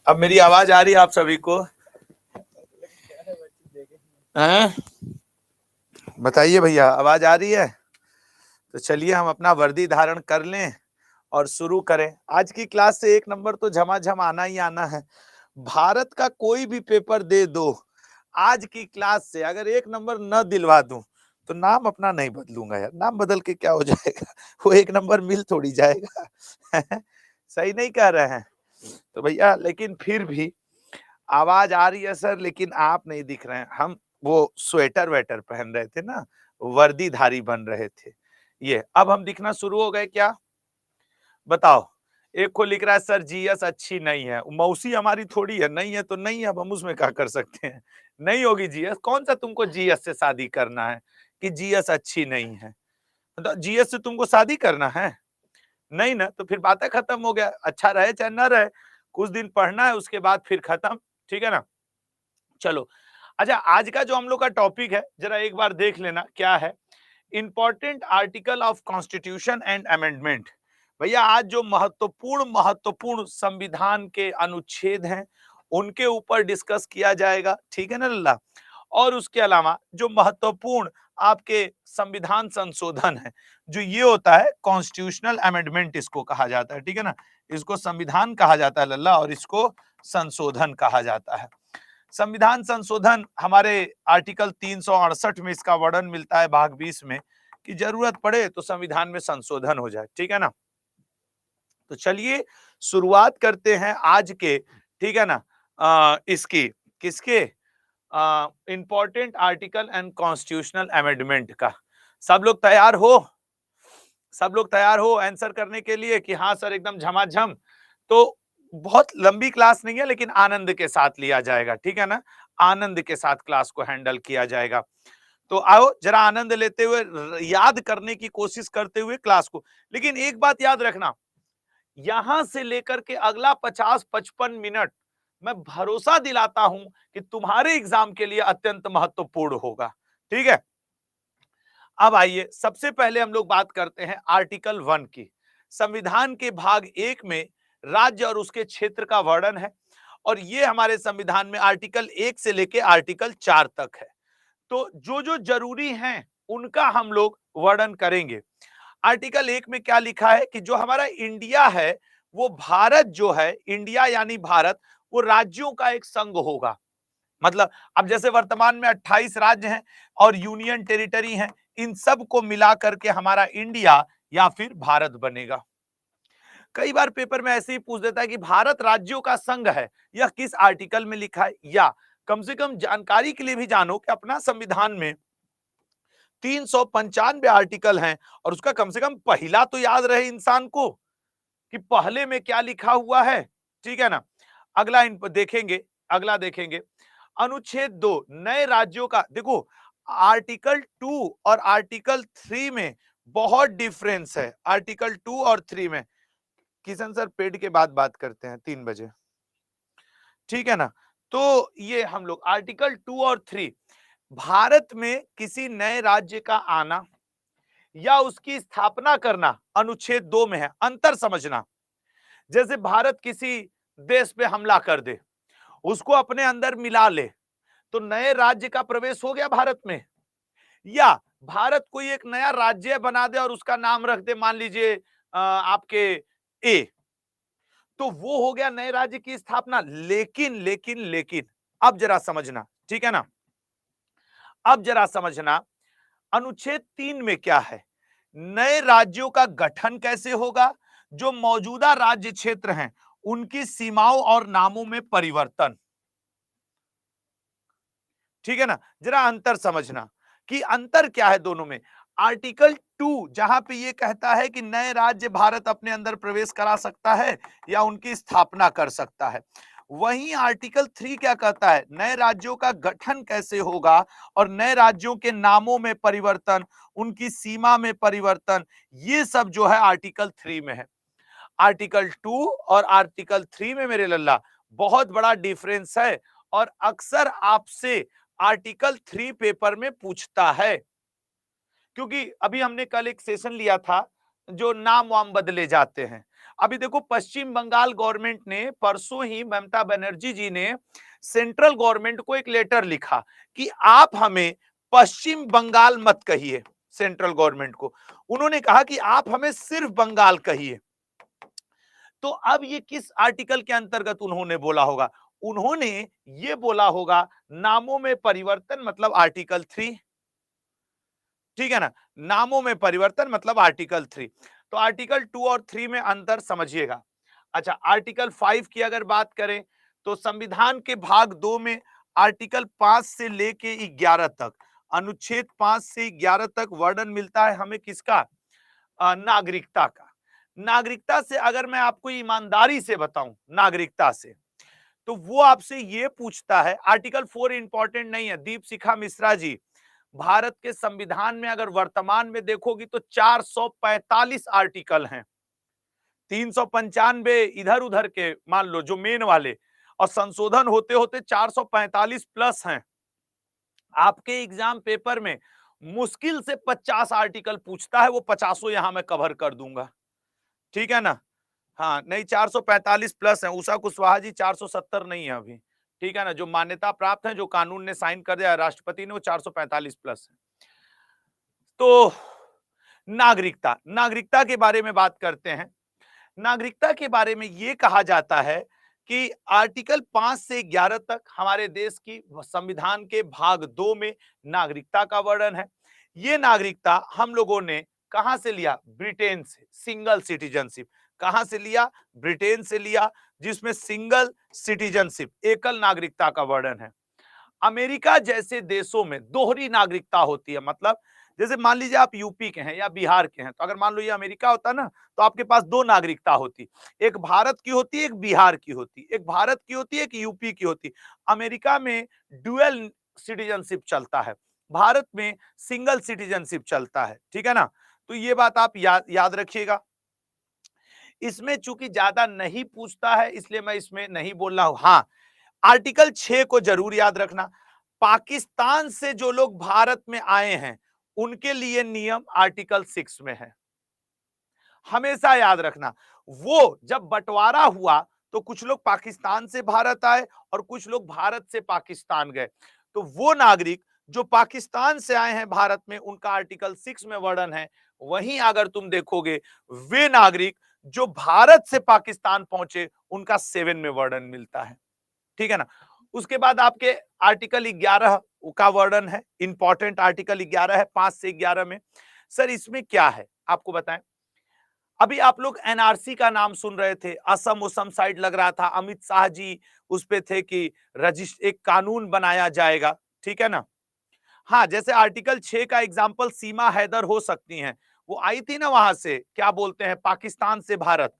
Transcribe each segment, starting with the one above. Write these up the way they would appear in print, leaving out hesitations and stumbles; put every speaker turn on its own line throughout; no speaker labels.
अब मेरी आवाज आ रही है आप सभी को? हैं? बताइए भैया, आवाज आ रही है? तो चलिए हम अपना वर्दी धारण कर लें और शुरू करें। आज की क्लास से एक नंबर तो झमाझम आना ही आना है। भारत का कोई भी पेपर दे दो, आज की क्लास से अगर एक नंबर न दिलवा दूं तो नाम अपना नहीं बदलूंगा यार। नाम बदल के क्या हो जाएगा? वो एक नंबर मिल थोड़ी जाएगा। सही नहीं कह रहे हैं? तो भैया लेकिन फिर भी आवाज आ रही है सर, लेकिन आप नहीं दिख रहे हैं। हम वो स्वेटर वेटर पहन रहे थे ना, वर्दीधारी बन रहे थे। ये अब हम दिखना शुरू हो गए क्या? बताओ। एक को लिख रहा है सर जीएस अच्छी नहीं है। मौसी हमारी थोड़ी है, नहीं है तो नहीं है, अब हम उसमें क्या कर सकते हैं। नहीं होगी जीएस। कौन सा तुमको जीएस से शादी करना है कि जीएस अच्छी नहीं है? तो जीएस से तुमको शादी करना है? नहीं ना, तो फिर बातें खत्म हो गया। अच्छा रहे चाहे ना रहे, कुछ दिन पढ़ना है, उसके बाद फिर खत्म। ठीक है ना? चलो। अच्छा, आज का जो हम लोग का टॉपिक है जरा एक बार देख लेना क्या है। Important article of constitution and amendment. भैया आज जो महत्वपूर्ण महत्वपूर्ण संविधान के अनुच्छेद हैं उनके ऊपर डिस्कस किया जाएगा। ठीक है ना लल्ला? और उसके अलावा जो महत्वपूर्ण आपके संविधान संशोधन है, जो ये होता है कॉन्स्टिट्यूशनल अमेंडमेंट इसको कहा जाता है। ठीक है ना? इसको संविधान कहा जाता है लल्ला, और इसको संशोधन कहा जाता है। संविधान संशोधन हमारे आर्टिकल 368 में इसका वर्णन मिलता है, भाग 20 में, कि जरूरत पड़े तो संविधान में संशोधन हो जाए। ठीक है ना? तो चलिए शुरुआत करते हैं आज के, ठीक है ना, इसकी किसके important article and constitutional amendment का। सब लोग तैयार हो? सब लोग तैयार हो आंसर करने के लिए कि हाँ सर एकदम झमाझम? तो बहुत लंबी क्लास नहीं है, लेकिन आनंद के साथ लिया जाएगा। ठीक है ना? आनंद के साथ क्लास को हैंडल किया जाएगा। तो आओ जरा आनंद लेते हुए याद करने की कोशिश करते हुए क्लास को। लेकिन एक बात याद रखना, यहां से लेकर के अगला 50-55 मिनट मैं भरोसा दिलाता हूं कि तुम्हारे एग्जाम के लिए अत्यंत महत्वपूर्ण होगा। ठीक है? अब आइए सबसे पहले हम लोग बात करते हैं आर्टिकल 1 की। संविधान के भाग 1 में राज्य और उसके क्षेत्र का वर्णन है, और ये हमारे संविधान में आर्टिकल 1 से लेके आर्टिकल 4 तक है। तो जो जो जरूरी हैं उनका हम लोग वर्णन करेंगे। आर्टिकल 1 में क्या लिखा है कि जो हमारा इंडिया है, वो भारत जो है, इंडिया यानी भारत, वो राज्यों का एक संघ होगा। मतलब अब जैसे वर्तमान में 28 राज्य हैं और यूनियन टेरिटरी हैं, इन सब को मिला करके हमारा इंडिया या फिर भारत बनेगा। कई बार पेपर में ऐसे ही पूछ देता है कि भारत राज्यों का संघ है, यह किस आर्टिकल में लिखा है? या कम से कम जानकारी के लिए भी जानो कि अपना संविधान में 395 आर्टिकल हैं, और उसका कम से कम पहला तो याद रहे इंसान को कि पहले में क्या लिखा हुआ है। ठीक है ना? अगला इन देखेंगे, अगला देखेंगे अनुच्छेद 2 नए राज्यों का। देखो आर्टिकल 2 और आर्टिकल 3 में बहुत डिफरेंस है। आर्टिकल 2 और 3 में किशन सर पेड के बाद बात करते हैं 3 बजे। ठीक है ना? तो ये हम लोग आर्टिकल 2 और 3, भारत में किसी नए राज्य का आना या उसकी स्थापना करना अनुच्छेद 2 में है। अंतर समझना, जैसे भारत किसी देश पे हमला कर दे, उसको अपने अंदर मिला ले, तो नए राज्य का प्रवेश हो गया भारत में। या भारत कोई एक नया राज्य बना दे और उसका नाम रख दे, मान लीजिए आपके ए, तो वो हो गया नए राज्य की स्थापना। लेकिन लेकिन लेकिन अब जरा समझना, ठीक है ना? अब जरा समझना अनुच्छेद 3 में क्या है। नए राज्यों का गठन कैसे होगा? जो मौजूदा राज्य क्षेत्र हैं उनकी सीमाओं और नामों में परिवर्तन। ठीक है ना? जरा अंतर समझना कि अंतर क्या है दोनों में। आर्टिकल 2 जहां पे ये कहता है कि नए राज्य भारत अपने अंदर प्रवेश करा सकता है या उनकी स्थापना कर सकता है, वहीं आर्टिकल 3 क्या कहता है? नए राज्यों का गठन कैसे होगा और नए राज्यों के नामों में परिवर्तन, उनकी सीमा में परिवर्तन, ये सब जो है आर्टिकल 3 में है। आर्टिकल 2 और आर्टिकल 3 में मेरे लल्ला बहुत बड़ा डिफरेंस है, और अक्सर आपसे आर्टिकल 3 पेपर में पूछता है। क्योंकि अभी हमने कल एक सेशन लिया था जो नाम वाम बदले जाते हैं। अभी देखो पश्चिम बंगाल गवर्नमेंट ने परसों ही ममता बनर्जी जी ने सेंट्रल गवर्नमेंट को एक लेटर लिखा कि आप हमें पश्चिम बंगाल मत कहिए। सेंट्रल गवर्नमेंट को उन्होंने कहा कि आप हमें सिर्फ बंगाल कहिए। तो अब ये किस आर्टिकल के अंतर्गत उन्होंने बोला होगा? उन्होंने ये बोला होगा नामों में परिवर्तन मतलब आर्टिकल 3, ठीक है ना, नामों में परिवर्तन मतलब आर्टिकल 3। तो आर्टिकल 2 और 3 में अंतर समझिएगा। अच्छा, आर्टिकल 5 की अगर बात करें तो संविधान के भाग 2 में आर्टिकल 5 से लेके 11 तक, अनुच्छेद 5 से 11 तक वर्णन मिलता है हमें किसका? नागरिकता का। नागरिकता से अगर मैं आपको ईमानदारी से बताऊं, नागरिकता से, तो वो आपसे ये पूछता है, आर्टिकल 4 इंपॉर्टेंट नहीं है, दीपशिखा मिश्रा जी, भारत के संविधान में अगर वर्तमान में देखोगी तो 445 आर्टिकल हैं, 395 इधर उधर के मान लो जो मेन वाले, और संशोधन होते होते 445 प्लस हैं। आपके एग्जाम पेपर में मुश्किल से 50 आर्टिकल पूछता है, वो 50 यहां मैं कवर कर दूंगा, ठीक है ना। हाँ, नहीं 445 प्लस है, उषा कुशवाहा जी 470 नहीं है अभी, ठीक है ना, जो मान्यता प्राप्त है, जो कानून ने साइन कर दिया राष्ट्रपति ने, वो 445 प्लस है। तो नागरिकता, नागरिकता के बारे में बात करते हैं। नागरिकता के बारे में यह कहा जाता है कि आर्टिकल 5 से 11 तक हमारे देश की संविधान के भाग 2 में नागरिकता का वर्णन है। ये नागरिकता हम लोगों ने कहां से लिया? ब्रिटेन से, सिंगल सिटीजनशिप। कहां से लिया? ब्रिटेन से लिया, जिसमें सिंगल सिटीजनशिप, एकल नागरिकता का वर्णन है। अमेरिका जैसे देशों में दोहरी नागरिकता होती है, मतलब जैसे मान लीजिए आप यूपी के हैं या बिहार के हैं, तो अगर मान लो ये अमेरिका होता ना, तो आपके पास दो नागरिकता होती, एक भारत की होती, एक बिहार की होती, एक भारत की होती, एक यूपी की होती। अमेरिका में ड्यूअल सिटीजनशिप चलता है, भारत में सिंगल सिटीजनशिप चलता है, ठीक है ना। तो ये बात आप याद रखिएगा। इसमें चूंकि ज्यादा नहीं पूछता है इसलिए मैं इसमें नहीं बोल रहा हूं। हाँ, आर्टिकल 6 को जरूर याद रखना। पाकिस्तान से जो लोग भारत में आए हैं उनके लिए नियम आर्टिकल 6 में है, हमेशा याद रखना। वो जब बंटवारा हुआ तो कुछ लोग पाकिस्तान से भारत आए और कुछ लोग भारत से पाकिस्तान गए, तो वो नागरिक जो पाकिस्तान से आए हैं भारत में, उनका आर्टिकल 6 में वर्णन है। वहीं अगर तुम देखोगे वे नागरिक जो भारत से पाकिस्तान पहुंचे, उनका 7 में वर्णन मिलता है, ठीक है ना। उसके बाद आपके आर्टिकल 11 का वर्णन है, इंपॉर्टेंट आर्टिकल 11 है, 5 से 11 में। सर इसमें क्या है आपको बताएं। अभी आप लोग एनआरसी का नाम सुन रहे थे, असम उसम साइड लग रहा था, अमित शाह जी उस पे थे कि एक कानून बनाया जाएगा, ठीक है ना। हाँ, जैसे आर्टिकल 6 का एग्जाम्पल सीमा हैदर हो सकती हैं, वो आई थी ना वहां से, क्या बोलते हैं, पाकिस्तान से भारत।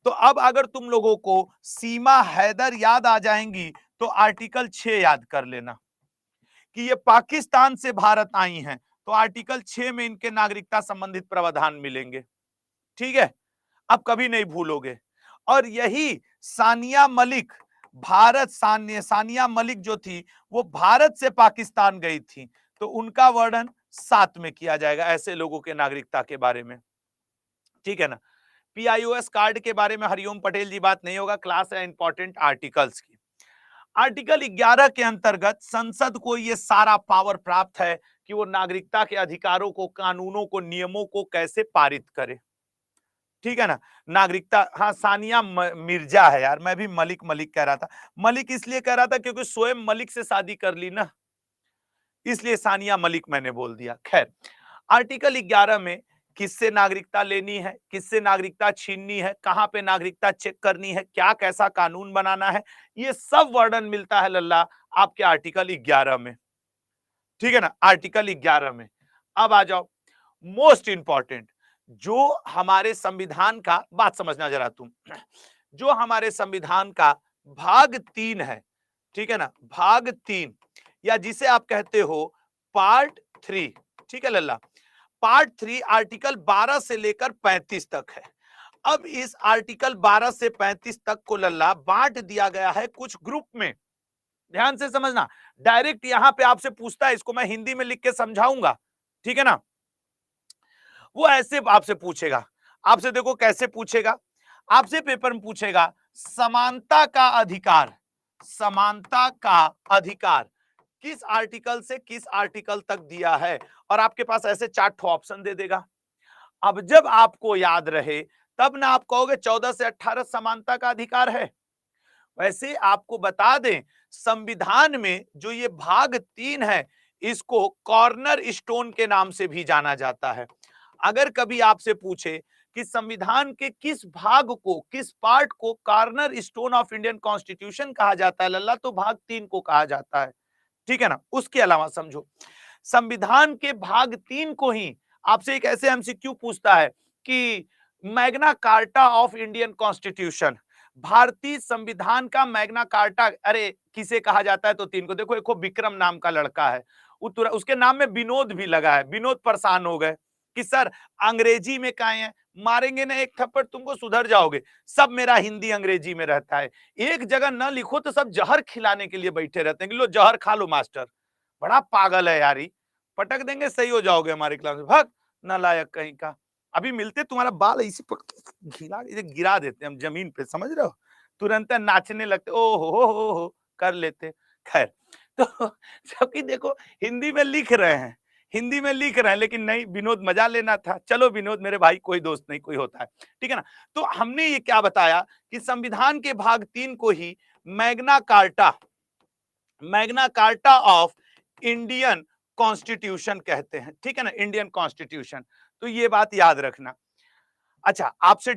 तो अब अगर तुम लोगों को सीमा हैदर याद आ जाएंगी तो आर्टिकल 6 याद कर लेना कि ये पाकिस्तान से भारत आई हैं, तो आर्टिकल 6 में इनके नागरिकता संबंधित प्रावधान मिलेंगे, ठीक है, अब कभी नहीं भूलोगे। और यही सानिया मलिक, सानिया मलिक जो थी वो भारत से पाकिस्तान गई थी, तो उनका वर्णन 7 में किया जाएगा, ऐसे लोगों के नागरिकता के बारे में, ठीक है ना। पीआईओएस कार्ड के बारे में हरिओम पटेल जी बात नहीं होगा, क्लास है इंपॉर्टेंट आर्टिकल्स की। आर्टिकल 11 के अंतर्गत संसद को यह सारा पावर प्राप्त है कि वो नागरिकता के अधिकारों को, कानूनों को, नियमों को कैसे पारित करे, ठीक है ना। नागरिकता, हाँ सानिया मिर्जा है यार, मैं भी मलिक मलिक कह रहा था, मलिक इसलिए कह रहा था क्योंकि स्वयं मलिक से शादी कर ली ना, इसलिए सानिया मलिक मैंने बोल दिया। खैर, आर्टिकल 11 में किससे नागरिकता लेनी है, किससे नागरिकता छीननी है, कहां पे नागरिकता चेक करनी है, क्या कैसा कानून बनाना है, ये सब वर्णन मिलता है लल्ला आपके आर्टिकल 11 में, ठीक है ना, आर्टिकल 11 में। अब आ जाओ मोस्ट इंपॉर्टेंट, जो हमारे संविधान का, बात समझना जरा तुम, जो हमारे संविधान का भाग 3 है, ठीक है ना, भाग 3 या जिसे आप कहते हो पार्ट 3, ठीक है लल्ला, पार्ट 3 आर्टिकल 12 से लेकर 35 तक है। अब इस आर्टिकल 12 से 35 तक को लल्ला बांट दिया गया है कुछ ग्रुप में, ध्यान से समझना, डायरेक्ट यहां पे आपसे पूछता है, इसको मैं हिंदी में लिख के समझाऊंगा, ठीक है ना। वो ऐसे आपसे पूछेगा, आपसे देखो कैसे पूछेगा, आपसे पेपर में पूछेगा समानता का अधिकार, समानता का अधिकार किस आर्टिकल से किस आर्टिकल तक दिया है, और आपके पास ऐसे 4 ऑप्शन दे देगा। अब जब आपको याद रहे तब ना आप कहोगे 14 से 18 समानता का अधिकार है। वैसे आपको बता दें, संविधान में जो ये भाग 3 है, इसको कॉर्नर स्टोन के नाम से भी जाना जाता है। अगर कभी आपसे पूछे कि संविधान के किस भाग को, किस पार्ट को corner stone of Indian constitution कहा जाता है लल्ला, तो भाग 3 को कहा जाता है। ठीक है ना। उसके अलावा समझो, संविधान के भाग 3 को ही आपसे एक ऐसे एमसीक्यू पूछता है कि Magna Carta of Indian constitution, भारतीय संविधान का मैग्ना कार्टा अरे किसे कहा जाता है, तो 3 को देखो। एक विक्रम नाम का लड़का है, उसके नाम में विनोद भी लगा है, विनोद परेशान हो गए कि सर अंग्रेजी में कहा है, मारेंगे ना एक थप्पड़ तुमको सुधर जाओगे, सब मेरा हिंदी अंग्रेजी में रहता है, एक जगह न लिखो तो सब जहर खिलाने के लिए बैठे रहते हैं कि लो जहर खा लो मास्टर, बड़ा पागल है यारी, पटक देंगे सही हो जाओगे हमारी क्लास में, भाग नालायक कहीं का। अभी मिलते तुम्हारा बाल इसी पर गिरा देते हम जमीन पे, समझ रहे हो, तुरंत नाचने लगते, ओ हो कर लेते। खैर, तो जबकि देखो हिंदी में लिख रहे हैं, हिंदी में लिख रहे हैं, लेकिन नहीं, विनोद मजा लेना था। चलो विनोद मेरे भाई, कोई दोस्त नहीं, कोई होता है, ठीक है ना। तो हमने ये क्या बताया कि संविधान के भाग 3 को ही Magna Carta of Indian constitution कहते हैं, ठीक है ना, इंडियन कॉन्स्टिट्यूशन। तो ये बात याद रखना। अच्छा, आपसे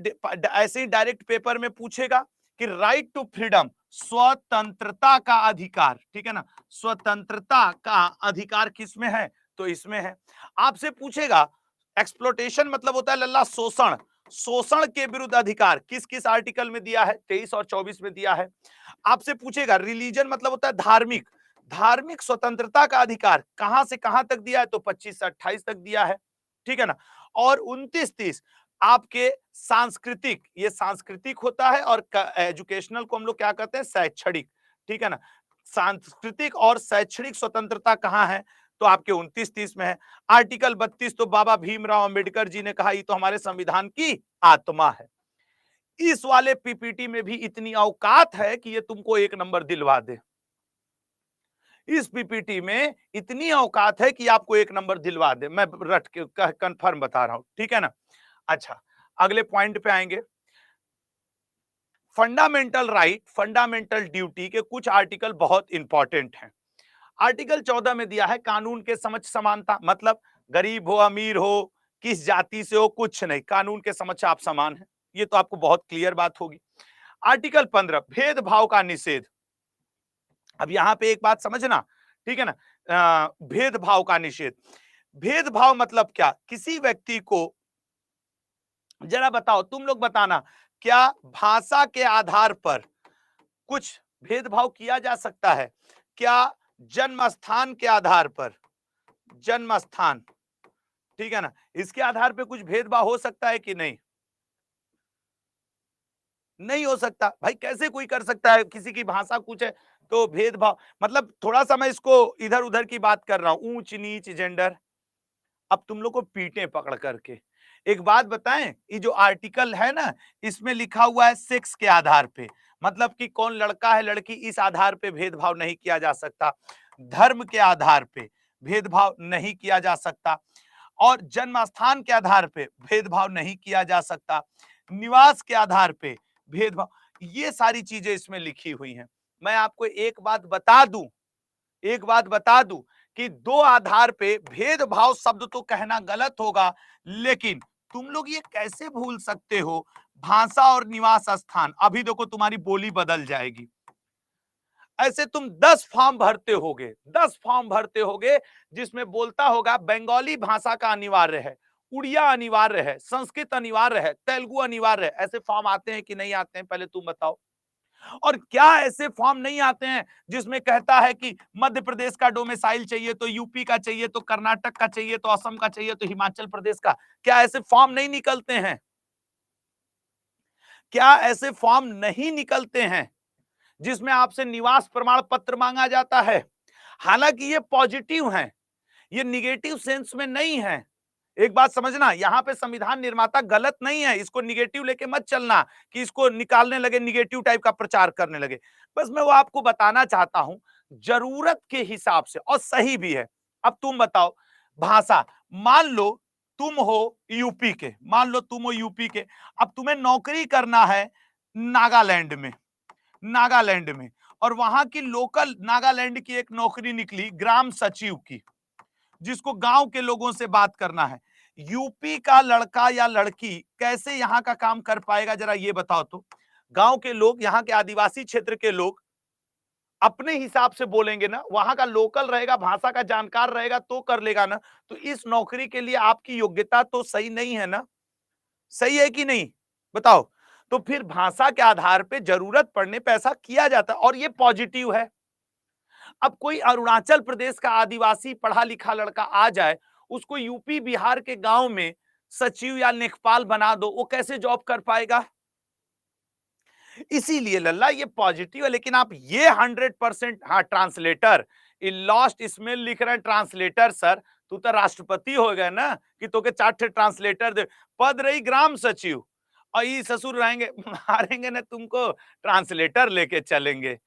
ऐसे ही डायरेक्ट पेपर में पूछेगा कि राइट टू फ्रीडम, स्वतंत्रता का अधिकार, ठीक है ना, स्वतंत्रता का अधिकार किसमें है, तो इसमें है। आपसे पूछेगा एक्सप्लोटेशन मतलब होता है लल्ला शोषण, शोषण के विरुद्ध अधिकार किस किस आर्टिकल में दिया है, 23 और 24 में दिया है। आपसे पूछेगा रिलीजन मतलब होता है धार्मिक, धार्मिक स्वतंत्रता का अधिकार कहां से कहां तक दिया है, तो 25 से 28 तक दिया है, ठीक है ना। और 29-30 आपके सांस्कृतिक, ये सांस्कृतिक होता है, और एजुकेशनल को हम लोग क्या कहते हैं, शैक्षणिक, ठीक है ना। सांस्कृतिक और शैक्षणिक स्वतंत्रता कहां है, तो आपके 29-30 में है। आर्टिकल 32 तो बाबा भीमराव अंबेडकर जी ने कहा ये तो हमारे संविधान की आत्मा है। इस वाले पीपीटी में भी इतनी औकात है कि ये तुमको 1 नंबर दिलवा दे, इस पीपीटी में इतनी औकात है कि आपको 1 नंबर दिलवा दे, मैं रट के कंफर्म बता रहा हूं, ठीक है ना। अच्छा, अगले पॉइंट पे आएंगे। फंडामेंटल राइट, फंडामेंटल ड्यूटी के कुछ आर्टिकल बहुत इंपॉर्टेंट हैं। आर्टिकल 14 में दिया है कानून के समक्ष समानता, मतलब गरीब हो अमीर हो किस जाति से हो कुछ नहीं, कानून के समक्ष आप समान हैं, ये तो आपको बहुत क्लियर बात होगी। आर्टिकल 15 भेदभाव का निषेध। अब यहां पे एक बात समझना, ठीक है ना, भेदभाव का निषेध, भेदभाव मतलब क्या, किसी व्यक्ति को, जरा बताओ तुम लोग बताना, क्या भाषा के आधार पर कुछ भेदभाव किया जा सकता है, क्या जन्म स्थान के आधार पर, जन्म स्थान, ठीक है ना, इसके आधार पे कुछ भेदभाव हो सकता है कि नहीं, नहीं हो सकता भाई, कैसे कोई कर सकता है, किसी की भाषा कुछ है तो भेदभाव, मतलब थोड़ा सा मैं इसको इधर उधर की बात कर रहा हूं, ऊंच नीच जेंडर। अब तुम लोग को पीटे पकड़ करके, एक बात बताएं, ये जो आर्टिकल है ना, इसमें लिखा हुआ है सेक्स के आधार पे, मतलब कि कौन लड़का है लड़की, इस आधार पे भेदभाव नहीं किया जा सकता, धर्म के आधार पे भेदभाव नहीं किया जा सकता, और जन्म स्थान के आधार पे भेदभाव नहीं किया जा सकता, निवास के आधार पे भेदभाव, ये सारी चीजें इसमें लिखी हुई हैं। मैं आपको एक बात बता दूं, एक बात बता दूं कि 2 आधार पे भेदभाव शब्द तो कहना गलत होगा, लेकिन तुम लोग ये कैसे भूल सकते हो, भाषा और निवास स्थान, अभी देखो तुम्हारी बोली बदल जाएगी। ऐसे तुम 10 फॉर्म भरते होगे, 10 फॉर्म भरते होगे, जिसमें बोलता होगा बंगाली भाषा का अनिवार्य है, उड़िया अनिवार्य है, संस्कृत अनिवार्य है, तेलुगु अनिवार्य है, ऐसे फॉर्म आते हैं कि नहीं आते हैं, पहले तुम बताओ। और क्या ऐसे फॉर्म नहीं आते हैं जिसमें कहता है कि मध्य प्रदेश का डोमिसाइल चाहिए तो यूपी का चाहिए, तो कर्नाटक का चाहिए, तो असम का चाहिए, तो हिमाचल प्रदेश का, क्या ऐसे फॉर्म नहीं निकलते हैं, क्या ऐसे फॉर्म नहीं निकलते हैं जिसमें आपसे निवास प्रमाण पत्र मांगा जाता है। हालांकि ये पॉजिटिव है, ये निगेटिव सेंस में नहीं है, एक बात समझना, यहां पे संविधान निर्माता गलत नहीं है, इसको निगेटिव लेके मत चलना कि इसको निकालने लगे, निगेटिव टाइप का प्रचार करने लगे। बस मैं वो आपको बताना चाहता हूं जरूरत के हिसाब से, और सही भी है। अब तुम बताओ भाषा, मान लो तुम हो यूपी के, मान लो तुम हो यूपी के, अब तुम्हें नौकरी करना है नागालैंड में, नागालैंड में, और वहां की लोकल नागालैंड की एक नौकरी निकली ग्राम सचिव की, जिसको गांव के लोगों से बात करना है। यूपी का लड़का या लड़की कैसे यहां का काम कर पाएगा, जरा ये बताओ तो। गांव के लोग, यहाँ के आदिवासी क्षेत्र के लोग अपने हिसाब से बोलेंगे ना, वहां का लोकल रहेगा, भाषा का जानकार रहेगा तो कर लेगा ना। तो इस नौकरी के लिए आपकी योग्यता तो सही नहीं है ना, सही है कि नहीं, बताओ। तो फिर भाषा के आधार पे जरूरत पड़ने पे ऐसा किया जाता है, और ये पॉजिटिव है। अब कोई अरुणाचल प्रदेश का आदिवासी पढ़ा लिखा लड़का आ जाए, उसको यूपी बिहार के गांव में सचिव या लेखपाल बना दो, वो कैसे जॉब कर पाएगा। इसीलिए लल्ला ये पॉजिटिव है। लेकिन आप ये 100%, हाँ ट्रांसलेटर, लॉस्ट इसमें लिख रहे हैं ट्रांसलेटर, सर तू तो राष्ट्रपति हो गए ना कि तो के 4 ट्रांसलेटर दे। पद रही ग्राम सचिव, और ये ससुर रहेंगे मारेंगे ना तुमको, ट्रांसलेटर लेके चलेंगे।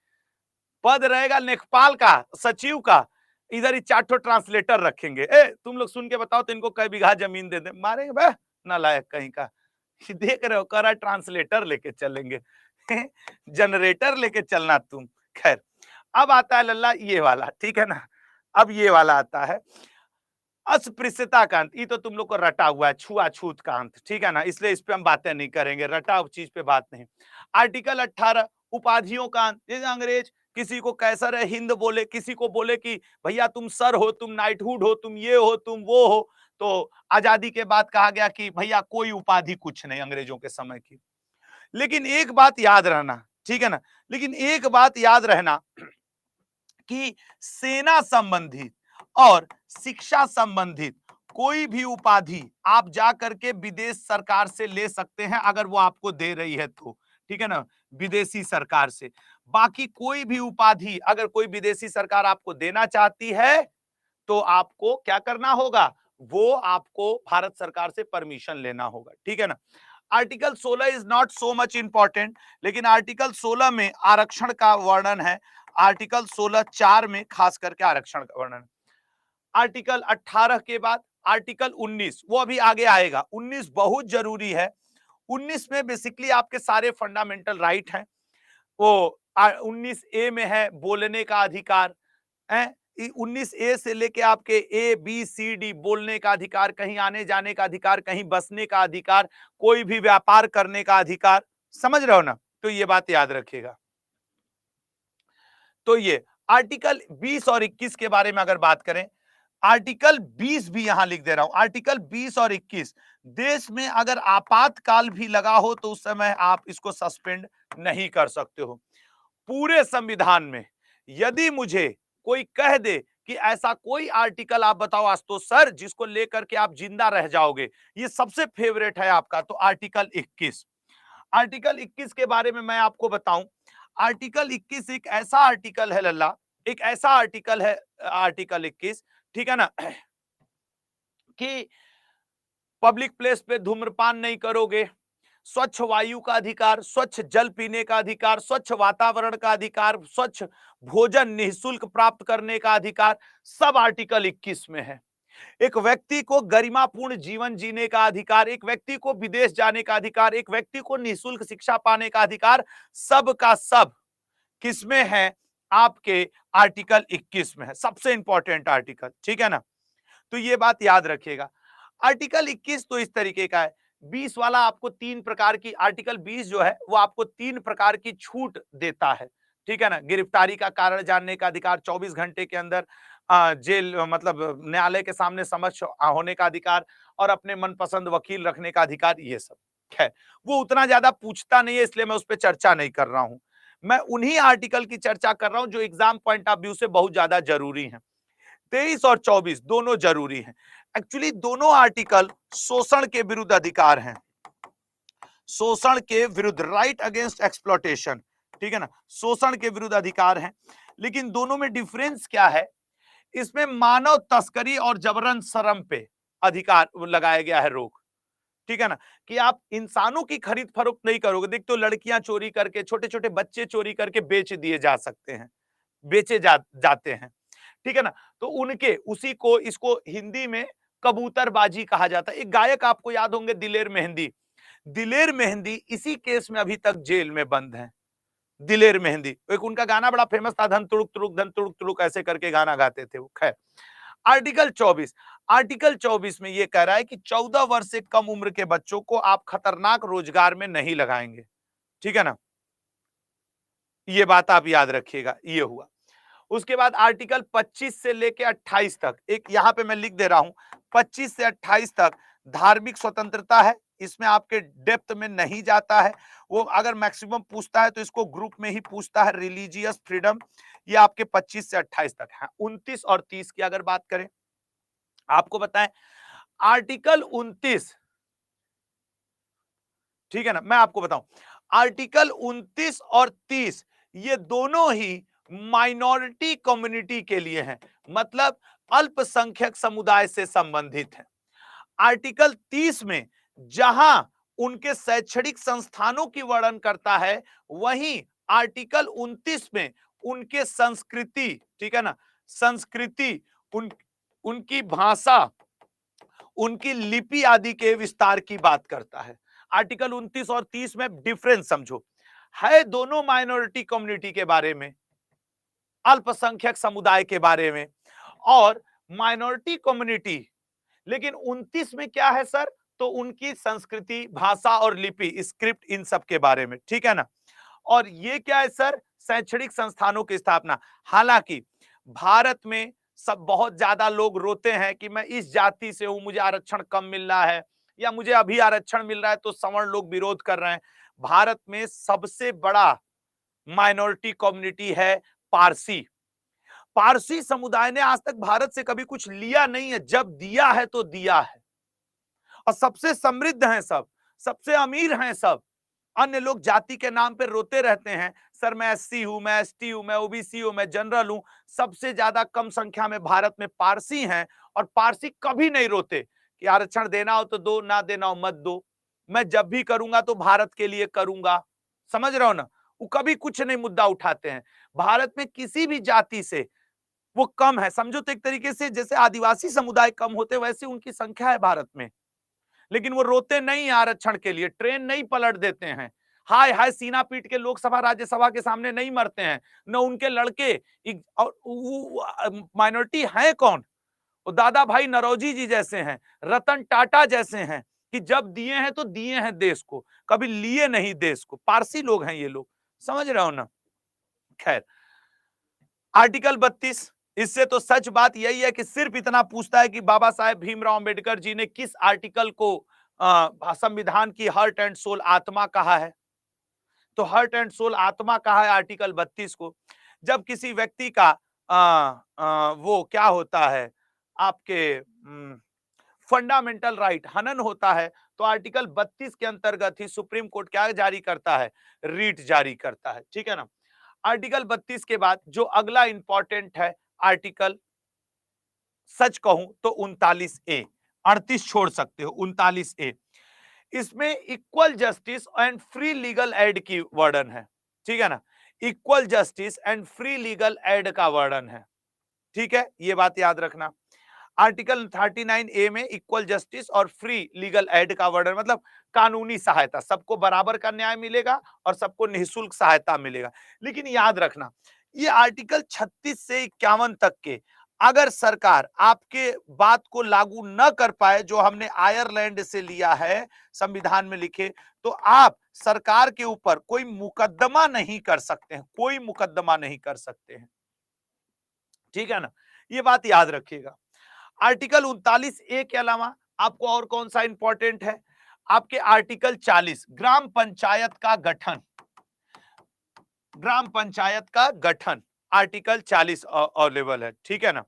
पद रहेगा लेखपाल का, सचिव का, इधर ही 4 ट्रांसलेटर रखेंगे। ए तुम लोग सुन के बताओ तो इनको कई बीघा जमीन दे दे, मारेंगे बे नालायक कहीं का। देख रहे हो, कह रहा ट्रांसलेटर लेके चलेंगे जनरेटर लेके चलना तुम। खैर, अब आता है लल्ला ये वाला, ठीक है ना। अब ये वाला आता है अस्पृश्यता का अंत। ये तो तुम लोग को रटा हुआ है, छुआछूत का अंत, ठीक है ना, इसलिए इस पे हम बातें नहीं करेंगे, रटा चीज पे बात नहीं। आर्टिकल 18 उपाधियों का अंत। जैसे अंग्रेज किसी को कैसर है हिंद बोले, किसी को बोले कि भैया तुम सर हो, तुम नाइटहुड हो, तुम ये हो, तुम वो हो। तो आजादी के बाद कहा गया कि भैया कोई उपाधि कुछ नहीं अंग्रेजों के समय की। लेकिन एक बात याद रहना, ठीक है ना, लेकिन एक बात याद रहना कि सेना संबंधित और शिक्षा संबंधित कोई भी उपाधि आप जा करके विदेश सरकार से ले सकते हैं, अगर वो आपको दे रही है तो, ठीक है ना, विदेशी सरकार से। बाकी कोई भी उपाधि अगर कोई विदेशी सरकार आपको देना चाहती है तो आपको क्या करना होगा, वो आपको भारत सरकार से परमिशन लेना होगा, ठीक है ना। Article 16 is not so much important, लेकिन आर्टिकल 16 में आरक्षण का वर्णन है। आर्टिकल 16(4) में खास करके आरक्षण का वर्णन। आर्टिकल 18 के बाद आर्टिकल 19, वो अभी आगे आएगा। 19 बहुत जरूरी है। 19 में बेसिकली आपके सारे फंडामेंटल राइट हैं। वो 19A में है बोलने का अधिकार है। 19A से लेके आपके ABCD बोलने का अधिकार, कहीं आने जाने का अधिकार, कहीं बसने का अधिकार, कोई भी व्यापार करने का अधिकार, समझ रहे हो ना। तो ये बात याद रखिएगा। तो ये आर्टिकल 20 और 21 के बारे में अगर बात करें, आर्टिकल 20 भी यहां लिख दे रहा हूं। आर्टिकल 20 और 21, देश में अगर आपातकाल भी लगा हो तो उस समय आप इसको सस्पेंड नहीं कर सकते हो। पूरे संविधान में यदि मुझे कोई कह दे कि ऐसा कोई आर्टिकल आप बताओ आशुतोष सर जिसको लेकर के आप जिंदा रह जाओगे, ये सबसे फेवरेट है आपका, तो आर्टिकल 21। आर्टिकल 21 के बारे में मैं आपको बताऊं। आर्टिकल 21 एक ऐसा आर्टिकल है लल्ला, एक ऐसा आर्टिकल है आर्टिकल 21, ठीक है ना, कि पब्लिक प्लेस पे धूम्रपान नहीं करोगे, स्वच्छ वायु का अधिकार, स्वच्छ जल पीने का अधिकार, स्वच्छ वातावरण का अधिकार, स्वच्छ भोजन निःशुल्क प्राप्त करने का अधिकार, सब आर्टिकल 21 में है। एक व्यक्ति को गरिमापूर्ण जीवन जीने का अधिकार, एक व्यक्ति को विदेश जाने का अधिकार, एक व्यक्ति को निःशुल्क शिक्षा पाने का अधिकार, सब का सब किसमें है, आपके आर्टिकल 21 में है। सबसे इंपॉर्टेंट आर्टिकल, ठीक है ना। तो ये बात याद रखिएगा। आर्टिकल 21 तो इस तरीके का है। 20 वाला आपको 3 प्रकार की, आर्टिकल 20 जो है वो आपको 3 प्रकार की छूट देता है, ठीक है ना। गिरफ्तारी का कारण जानने का अधिकार, 24 घंटे के अंदर जेल मतलब न्यायालय के सामने समक्ष होने का अधिकार, और अपने मनपसंद वकील रखने का अधिकार, ये सब है। वो उतना ज्यादा पूछता नहीं है, इसलिए मैं उस पर चर्चा नहीं कर रहा हूं। मैं उन्हीं आर्टिकल की चर्चा कर रहा हूं जो एग्जाम पॉइंट ऑफ व्यू से बहुत ज्यादा जरूरी है। 23 और 24 दोनों जरूरी हैं। एक्चुअली दोनों आर्टिकल शोषण के विरुद्ध अधिकार हैं, शोषण के विरुद्ध, राइट अगेंस्ट एक्सप्लॉयटेशन, ठीक है ना, शोषण के विरुद्ध अधिकार हैं। लेकिन दोनों में डिफरेंस क्या है, इसमें मानव तस्करी और जबरन श्रम पे अधिकार लगाया गया है रोक, ठीक है ना, कि आप इंसानों की खरीद फरोख्त नहीं करोगे। देख तो लड़कियां चोरी करके, छोटे छोटे बच्चे चोरी करके बेच दिए जा सकते हैं, बेचे जाते हैं, ठीक है ना। तो उनके उसी को, इसको हिंदी में कबूतरबाजी कहा जाता है। एक गायक आपको याद होंगे, दिलेर मेहंदी। दिलेर मेहंदी इसी केस में अभी तक जेल में बंद है। दिलेर मेहंदी, एक उनका गाना बड़ा फेमस था, धन तुड़ुक तुड़ुक धन तुड़ुक तुड़ुक, ऐसे करके गाना गाते थे वो। खैर, आर्टिकल 24, आर्टिकल 24 में ये कह रहा है कि 14 वर्ष से कम उम्र के बच्चों को आप खतरनाक रोजगार में नहीं लगाएंगे, ठीक है ना। ये बात आप याद रखिएगा। ये हुआ। उसके बाद आर्टिकल 25 से लेके 28 तक, एक यहां पे मैं लिख दे रहा हूं, 25 से 28 तक धार्मिक स्वतंत्रता है। इसमें आपके डेप्थ में नहीं जाता है। वो अगर मैक्सिमम पूछता है तो इसको ग्रुप में ही पूछता है, रिलीजियस फ्रीडम। ये आपके 25 से 28 तक है। 29 और 30 की अगर बात करें, आपको बताएं, आर्टिकल 29, ठीक है ना, मैं आपको बताऊं, आर्टिकल 29 और 30 ये दोनों ही माइनॉरिटी कम्युनिटी के लिए हैं, मतलब अल्पसंख्यक समुदाय से संबंधित है। आर्टिकल 30 में जहां उनके शैक्षणिक संस्थानों की वर्णन करता है, वहीं आर्टिकल 29 में उनके संस्कृति, ठीक है ना, संस्कृति, उनकी भाषा, उनकी लिपि आदि के विस्तार की बात करता है। आर्टिकल 29 और 30 में डिफरेंस समझो, है दोनों माइनॉरिटी कम्युनिटी के बारे में, अल्पसंख्यक समुदाय के बारे में और माइनॉरिटी कम्युनिटी, लेकिन 29 में क्या है सर, तो उनकी संस्कृति, भाषा और लिपि, स्क्रिप्ट, इन सब के बारे में, ठीक है ना। और ये क्या है सर, शैक्षणिक संस्थानों की स्थापना। हालांकि भारत में सब बहुत ज्यादा लोग रोते हैं कि मैं इस जाति से हूं, मुझे आरक्षण कम मिल रहा है, या मुझे अभी आरक्षण मिल रहा है तो सवर्ण लोग विरोध कर रहे हैं। भारत में सबसे बड़ा माइनॉरिटी कम्युनिटी है पारसी। पारसी समुदाय ने आज तक भारत से कभी कुछ लिया नहीं है, जब दिया है तो दिया है, और सबसे समृद्ध हैं सब, सबसे अमीर हैं सब। अन्य लोग जाति के नाम पे रोते रहते हैं, सर मैं एससी हूं, मैं एसटी हूं, मैं ओबीसी हूं, मैं जनरल हूं। सबसे ज्यादा कम संख्या में भारत में पारसी हैं, और पारसी कभी नहीं रोते कि आरक्षण देना हो तो दो, ना देना हो मत दो, मैं जब भी करूंगा तो भारत के लिए करूंगा। समझ रहे हो ना, वो कभी कुछ नहीं मुद्दा उठाते हैं। भारत में किसी भी जाति से वो कम है, समझो तो एक तरीके से जैसे आदिवासी समुदाय कम होते, वैसे उनकी संख्या है भारत में। लेकिन वो रोते नहीं आरक्षण के लिए, ट्रेन नहीं पलट देते हैं, हाय हाय सीना पीट के लोकसभा राज्यसभा के सामने नहीं मरते हैं, न उनके लड़के। और माइनॉरिटी है कौन, वो दादा भाई नरौजी जी जैसे हैं, रतन टाटा जैसे हैं, कि जब दिए हैं तो दिए हैं देश को, कभी लिए नहीं देश को। पारसी लोग हैं ये लोग, समझ रहे हो ना। खैर, आर्टिकल 32, इससे तो सच बात यही है कि सिर्फ इतना पूछता है कि बाबा साहेब भीमराव अंबेडकर जी ने किस आर्टिकल को संविधान की हार्ट एंड सोल, आत्मा कहा है। तो हार्ट एंड सोल, आत्मा कहा है आर्टिकल 32 को। जब किसी व्यक्ति का वो क्या होता है, आपके फंडामेंटल राइट हनन होता है, तो आर्टिकल 32 के अंतर्गत ही सुप्रीम कोर्ट क्या जारी करता है, रीट जारी करता है, ठीक है ना। आर्टिकल 32 के बाद जो अगला इंपॉर्टेंट है आर्टिकल, सच कहूं तो 39A, 38 छोड़ सकते हो, 39A, इसमें equal justice and free legal aid की वर्णन है, ठीक है ना। Equal justice and free legal aid का वर्णन है, ठीक है, ये बात याद रखना। आर्टिकल 39A में इक्वल जस्टिस और फ्री लीगल एड का वर्णन, मतलब कानूनी सहायता, सबको बराबर का न्याय मिलेगा और सबको निःशुल्क सहायता मिलेगा। लेकिन याद रखना, ये आर्टिकल 36 से 51 तक के अगर सरकार आपके बात को लागू न कर पाए, जो हमने आयरलैंड से लिया है संविधान में लिखे, तो आप सरकार के ऊपर कोई मुकदमा नहीं कर सकते हैं, कोई मुकदमा नहीं कर सकते हैं, ठीक है ना, ये बात याद रखिएगा। आर्टिकल 39A के अलावा आपको और कौन सा इंपॉर्टेंट है, आपके आर्टिकल 40, ग्राम पंचायत का गठन, ग्राम पंचायत का गठन, आर्टिकल 40 अवेलेबल है, ठीक है ना।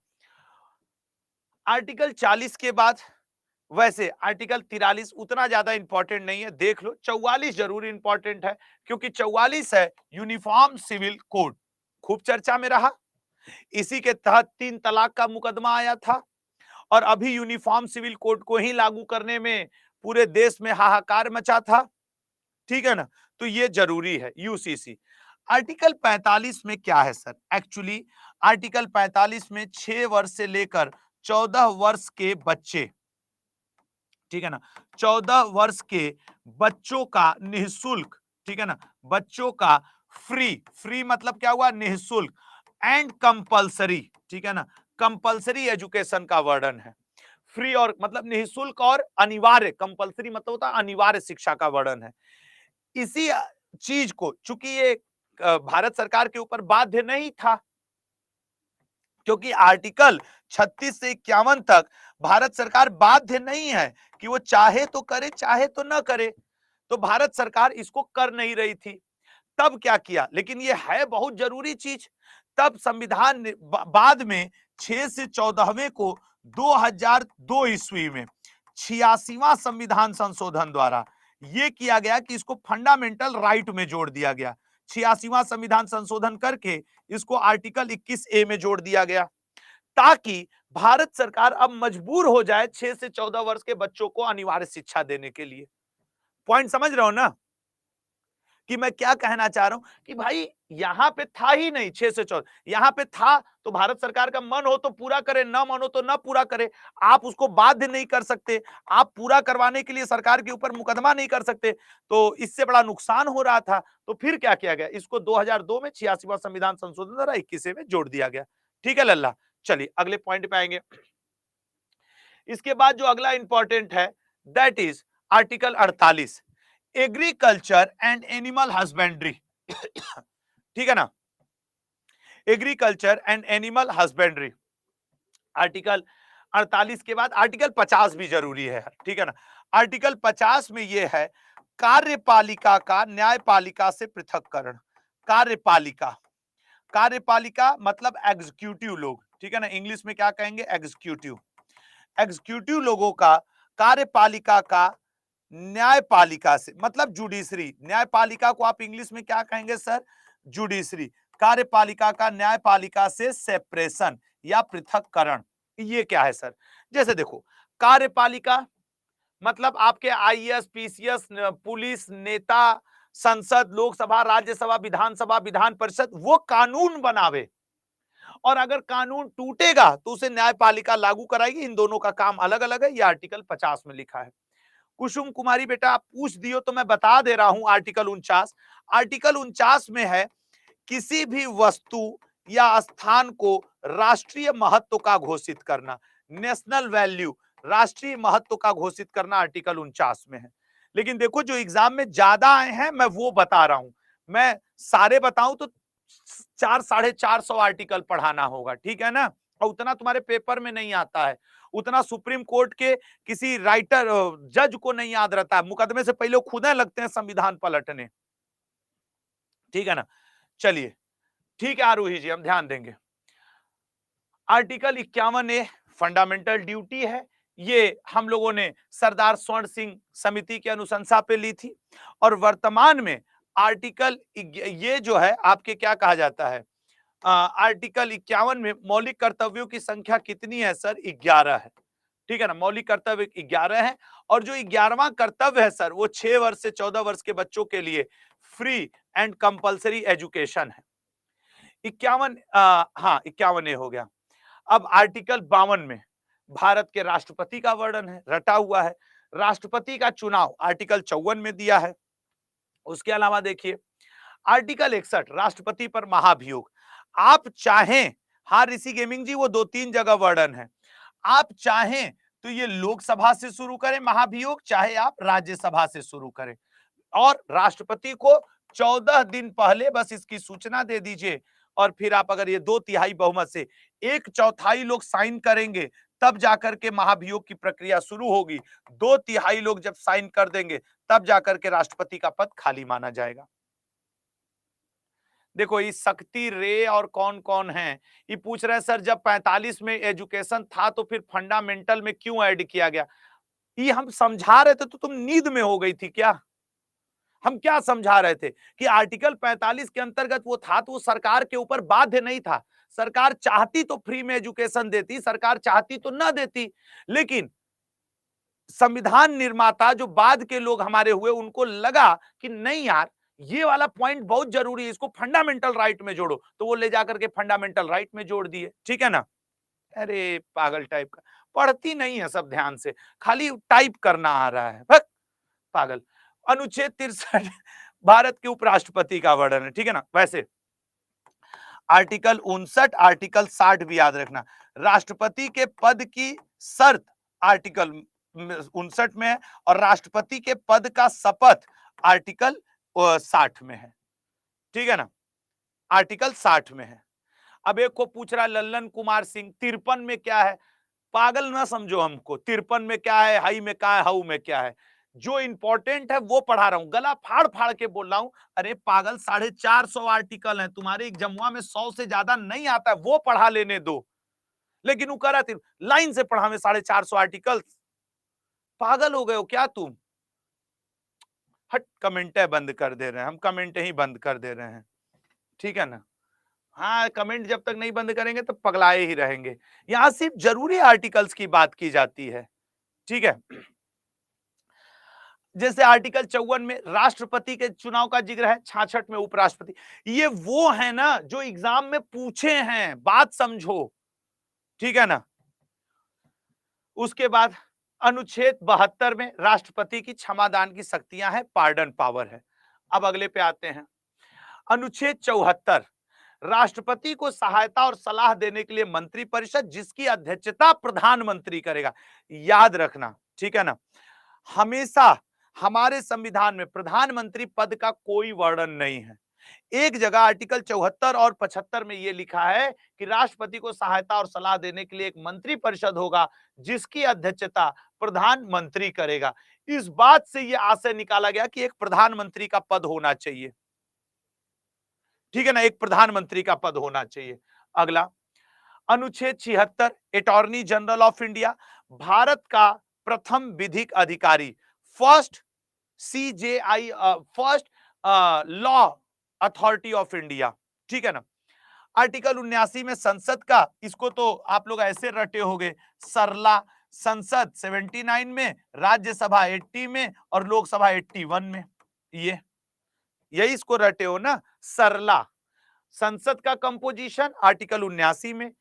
आर्टिकल 40 के बाद वैसे आर्टिकल 43 उतना ज्यादा इंपॉर्टेंट नहीं है, देख लो। 44 जरूर इंपॉर्टेंट है, क्योंकि 44 है यूनिफॉर्म सिविल कोड, खूब चर्चा में रहा। इसी के तहत 3 तलाक का मुकदमा आया था, और अभी यूनिफॉर्म सिविल कोड को ही लागू करने में पूरे देश में हाहाकार मचा था, ठीक है ना। तो ये जरूरी है यूसीसी। आर्टिकल 45 में क्या है सर? एक्चुअली आर्टिकल 45 में 6 वर्ष से लेकर 14 वर्ष के बच्चे, ठीक है ना, 14 वर्ष के बच्चों का निःशुल्क, ठीक है ना, बच्चों का फ्री मतलब क्या हुआ? निःशुल्क एंड कंपल्सरी, ठीक है ना, कंपल्सरी एजुकेशन का वर्णन है। फ्री और मतलब निःशुल्क और अनिवार्य, कंपल्सरी मतलब होता है अनिवार्य शिक्षा का वर्णन है। इसी चीज को चूंकि ये भारत सरकार के ऊपर बाध्य नहीं था, क्योंकि आर्टिकल 36 से 51 तक भारत सरकार बाध्य नहीं है कि वो चाहे तो करे चाहे तो न करे, तो भारत सरकार इसको कर नहीं रही थी। तब क्या किया, लेकिन ये है बहुत जरूरी चीज, तब संविधान ने बाद में 6 से 14वें को 2002 ईस्वी में 86वां संविधान संशोधन द्वारा ये किया गया कि इसको फंडामेंटल राइट में जोड़ दिया गया। 86वां संविधान संशोधन करके इसको आर्टिकल 21A में जोड़ दिया गया, ताकि भारत सरकार अब मजबूर हो जाए 6 से 14 वर्ष के बच्चों को अनिवार्य शिक्षा देने के लिए। पॉइंट समझ रहे हो ना कि मैं क्या कहना चाह रहा हूं? कि भाई यहां पे था ही नहीं 6 से 14, यहां पे था तो भारत सरकार का मन हो तो पूरा करे, ना मन हो तो ना पूरा करे। आप उसको बाध्य नहीं कर सकते, आप पूरा करवाने के लिए सरकार के ऊपर मुकदमा नहीं कर सकते, तो इससे बड़ा नुकसान हो रहा था। तो फिर क्या किया गया, इसको 2002 में 86वां संविधान संशोधन द्वारा 21 में जोड़ दिया गया। ठीक है लल्ला, चलिए अगले पॉइंट पे आएंगे। इसके बाद जो अगला इंपॉर्टेंट है that is article 48, agriculture and animal husbandry. ठीक है ना, agriculture and animal husbandry. Article 48 के बाद आर्टिकल 50 भी जरूरी है, ठीक है ना। आर्टिकल 50 में यह है कार्यपालिका का न्यायपालिका से पृथककरण। कार्यपालिका, कार्यपालिका मतलब एग्जीक्यूटिव लोग, ठीक है ना, इंग्लिश में क्या कहेंगे? एग्जीक्यूटिव। एग्जीक्यूटिव लोगों का कार्यपालिका का न्यायपालिका से मतलब जुडिशरी। न्यायपालिका को आप इंग्लिश में क्या कहेंगे सर? जुडिशरी। कार्यपालिका का न्यायपालिका से सेपरेशन या पृथककरण। ये क्या है सर? जैसे देखो, कार्यपालिका मतलब आपके आईएएस, पीसीएस, पुलिस, नेता, संसद, लोकसभा, राज्यसभा, विधानसभा, विधान परिषद वो कानून बनावे, और अगर कानून टूटेगा तो उसे न्यायपालिका लागू कराएगी। इन दोनों का काम अलग अलग है, ये आर्टिकल 50 में लिखा है। कुसुम कुमारी बेटा आप पूछ दियो तो मैं बता दे रहा हूं, आर्टिकल 49। आर्टिकल 49 में है किसी भी वस्तु या स्थान को राष्ट्रीय महत्व का घोषित करना, नेशनल वैल्यू, राष्ट्रीय महत्व का घोषित करना आर्टिकल 49 में है। लेकिन देखो जो एग्जाम में ज्यादा आए हैं मैं वो बता रहा हूं, मैं सारे बताऊं तो 400-450 आर्टिकल पढ़ाना होगा, ठीक है ना, और उतना तुम्हारे पेपर में नहीं आता है, उतना सुप्रीम कोर्ट के किसी राइटर जज को नहीं याद रहता है। मुकदमे से पहले खुद लगते हैं संविधान पलटने, ठीक है ना। चलिए ठीक है आरोही जी, हम ध्यान देंगे। आर्टिकल 51A फंडामेंटल ड्यूटी है, ये हम लोगों ने सरदार स्वर्ण सिंह समिति की अनुशंसा पे ली थी, और वर्तमान में आर्टिकल ये जो है आपके क्या कहा जाता है, आर्टिकल 51 में मौलिक कर्तव्यों की संख्या कितनी है सर? 11 है, ठीक है ना, मौलिक कर्तव्य 11 है, और जो 11वां कर्तव्य है सर वो 6 वर्ष से 14 वर्ष के बच्चों के लिए फ्री एंड कंपल्सरी एजुकेशन है। 51 हाँ 51A हो गया। अब आर्टिकल 52 में भारत के राष्ट्रपति का वर्णन है, रटा हुआ है। राष्ट्रपति का चुनाव आर्टिकल 54 में दिया है। उसके अलावा देखिए आर्टिकल 61 राष्ट्रपति पर महाभियोग। आप चाहें, हाँ ऋषि गेमिंग जी वो 2-3 जगह वर्णन है, आप चाहें तो ये लोकसभा से शुरू करें महाभियोग, चाहे आप राज्यसभा से शुरू करें, और राष्ट्रपति को 14 दिन पहले बस इसकी सूचना दे दीजिए, और फिर आप अगर ये 2/3 बहुमत से 1/4 लोग साइन करेंगे तब जाकर के महाभियोग की प्रक्रिया शुरू होगी। 2/3 लोग जब साइन कर देंगे तब जाकर के राष्ट्रपति का पद खाली माना जाएगा। देखो ये शक्ति रे और कौन कौन है ये पूछ रहे हैं सर, जब 45 में एजुकेशन था तो फिर फंडामेंटल में क्यों ऐड किया गया? ये हम समझा रहे थे तो तुम नींद में हो गई थी क्या? हम क्या समझा रहे थे कि आर्टिकल 45 के अंतर्गत वो था तो वो सरकार के ऊपर बाध्य नहीं था, सरकार चाहती तो फ्री में एजुकेशन देती, सरकार चाहती तो ना देती, लेकिन संविधान निर्माता जो बाद के लोग हमारे हुए उनको लगा कि नहीं यार, ये वाला पॉइंट बहुत जरूरी है, इसको फंडामेंटल राइट में जोड़ो, तो वो ले जाकर के फंडामेंटल राइट में जोड़ दिए। ठीक है ना। अरे पागल टाइप का, पढ़ती नहीं है सब ध्यान से, खाली टाइप करना आ रहा है, भक पागल। अनुच्छेद 63 भारत के उपराष्ट्रपति का वर्णन है। ठीक है ना। वैसे आर्टिकल 59, आर्टिकल 60 भी याद रखना। राष्ट्रपति के पद की शर्त आर्टिकल 59 में है और राष्ट्रपति के पद का शपथ आर्टिकल 60 में है। ठीक है ना। आर्टिकल 60 में है। अब एक को पूछ रहा है लल्लन कुमार सिंह 53 में क्या है, पागल ना समझो हमको, 53 में क्या है, हाई में क्या है, हाउ में क्या है, जो इंपॉर्टेंट है वो पढ़ा रहा हूं, गला फाड़ फाड़ के बोल रहा हूं। अरे पागल 450 आर्टिकल हैं, तुम्हारे जमुआ में 100 से ज्यादा नहीं आता है, वो पढ़ा लेने दो। लेकिन वो करा लाइन से पढ़ा में 450 आर्टिकल, पागल हो गए हो क्या तुम। हट, कमेंट बंद कर दे रहे हैं हम, कमेंट ही बंद कर दे रहे हैं। ठीक है ना। हाँ, कमेंट जब तक नहीं बंद करेंगे तो पगलाए ही रहेंगे। यहां सिर्फ जरूरी आर्टिकल्स की बात की जाती है। ठीक है। जैसे आर्टिकल 54 में राष्ट्रपति के चुनाव का जिक्र है, 66 में उपराष्ट्रपति। ये वो है ना जो एग्जाम में पूछे हैं, बात समझो। ठीक है ना। उसके बाद अनुच्छेद 72 में राष्ट्रपति की क्षमादान की शक्तियां हैं, पार्डन पावर है। अब अगले पे आते हैं। अनुच्छेद 74, राष्ट्रपति को सहायता और सलाह देने के लिए मंत्रिपरिषद जिसकी अध्यक्षता प्रधानमंत्री करेगा। याद रखना। ठीक है ना। हमेशा हमारे संविधान में प्रधानमंत्री पद का कोई वर्णन नहीं है। एक जगह आर्टिकल 74 और 75 में यह लिखा है कि राष्ट्रपति को सहायता और सलाह देने के लिए एक मंत्रिपरिषद होगा जिसकी अध्यक्षता प्रधानमंत्री करेगा। इस बात से यह आशय निकाला गया कि एक प्रधानमंत्री का पद होना चाहिए। ठीक है ना, एक प्रधानमंत्री का पद होना चाहिए। अगला अनुच्छेद 76, attorney general of India, Bharat का प्रथम विधिक अधिकारी, first CJI, first law authority of India. ठीक है ना। आर्टिकल 79 में संसद का, इसको तो आप लोग ऐसे रटे होंगे, सरला, संसद 79 में, राज्यसभा 80 में और लोकसभा 81 में। यही इसको रटे हो ना, सरला। संसद का कंपोजिशन आर्टिकल 79 में,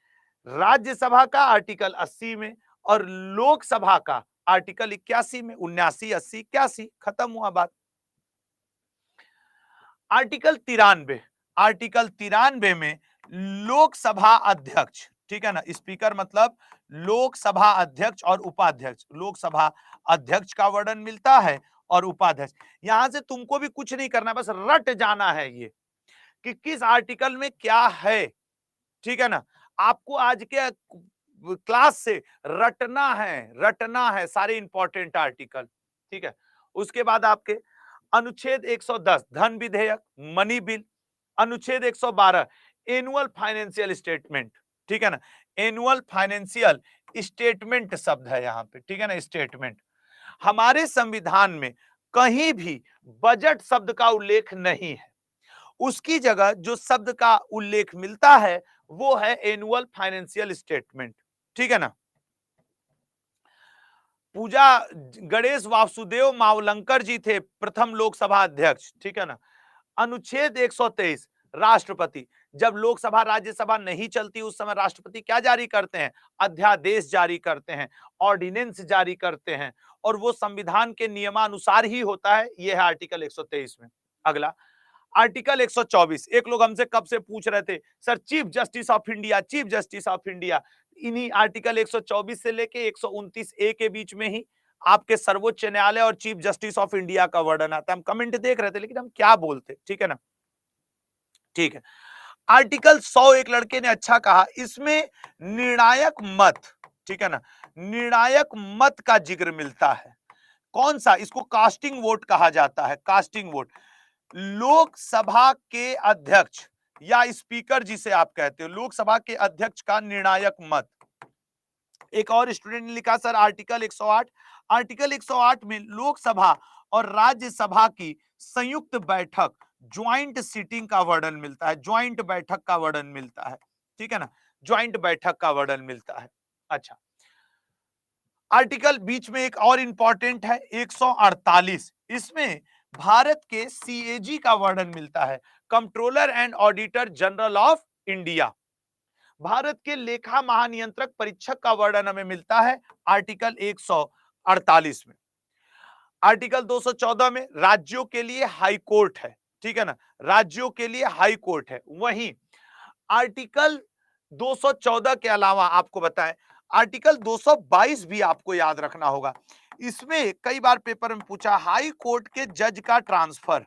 राज्यसभा का आर्टिकल 80 में और लोकसभा का आर्टिकल 81 में। 79, 80, 81, खत्म हुआ बात। आर्टिकल 93, आर्टिकल 93 में लोकसभा अध्यक्ष, ठीक है ना, स्पीकर मतलब लोकसभा अध्यक्ष और उपाध्यक्ष, लोकसभा अध्यक्ष का वर्णन मिलता है और उपाध्यक्ष। यहां से तुमको भी कुछ नहीं करना, बस रट जाना है ये कि किस आर्टिकल में क्या है। ठीक है ना। आपको आज के क्लास से रटना है सारे इंपॉर्टेंट आर्टिकल। ठीक है। उसके बाद आपके अनुच्छेद 110 धन विधेयक, मनी बिल। अनुच्छेद 112 एनुअल फाइनेंशियल स्टेटमेंट। ठीक है ना। एनुअल फाइनेंशियल स्टेटमेंट शब्द है यहां पे। ठीक है ना। स्टेटमेंट, हमारे संविधान में कहीं भी बजट शब्द का उल्लेख नहीं है, उसकी जगह जो शब्द का उल्लेख मिलता है वो है एनुअल फाइनेंशियल स्टेटमेंट। ठीक है ना। पूजा गणेश वासुदेव मावलंकर जी थे प्रथम लोकसभा अध्यक्ष। ठीक है ना। अनुच्छेद 123 राष्ट्रपति, जब लोकसभा राज्यसभा नहीं चलती उस समय राष्ट्रपति क्या जारी करते हैं, अध्यादेश जारी करते हैं, ऑर्डिनेंस जारी करते हैं और वो संविधान के नियमानुसार ही होता है। यह है आर्टिकल 123 में। अगला आर्टिकल 124, एक लोग हमसे कब से पूछ रहे थे sir chief justice of India, chief justice of India. इन्हीं आर्टिकल 124 से लेके 129 ए के बीच में ही आपके सर्वोच्च न्यायालय और चीफ जस्टिस ऑफ इंडिया का वर्णन आता है। हम कमेंट देख रहे थे लेकिन हम क्या बोलते। ठीक है ना। ठीक है। आर्टिकल 100, एक लड़के ने अच्छा कहा, इसमें निर्णायक मत, ठीक है ना, निर्णायक मत का जिक्र मिलता है। कौन सा, इसको कास्टिंग वोट कहा जाता है। कास्टिंग वोट, लोकसभा के अध्यक्ष या स्पीकर जिसे आप कहते हो, लोकसभा के अध्यक्ष का निर्णायक मत। एक और स्टूडेंट ने लिखा सर आर्टिकल 108, आर्टिकल 108 में लोकसभा और राज्यसभा की संयुक्त बैठक, ज्वाइंट सीटिंग का वर्णन मिलता है, ज्वाइंट बैठक का वर्णन मिलता है। ठीक है ना, ज्वाइंट बैठक का वर्णन मिलता है। अच्छा, आर्टिकल बीच में एक और इंपॉर्टेंट है 148, इसमें भारत के सीएजी का वर्णन मिलता है, controller and auditor general of India. Bharat के लेखा महानियंत्रक परीक्षक का वर्णन हमें मिलता है आर्टिकल 148 में। आर्टिकल 214 में राज्यों के लिए हाई कोर्ट है, ठीक है ना, राज्यों के लिए हाई कोर्ट है। वहीं आर्टिकल 214 के अलावा आपको बताएं, आर्टिकल 222 भी आपको याद रखना होगा। इसमें कई बार पेपर में पूछा, हाई कोर्ट के जज का ट्रांसफर,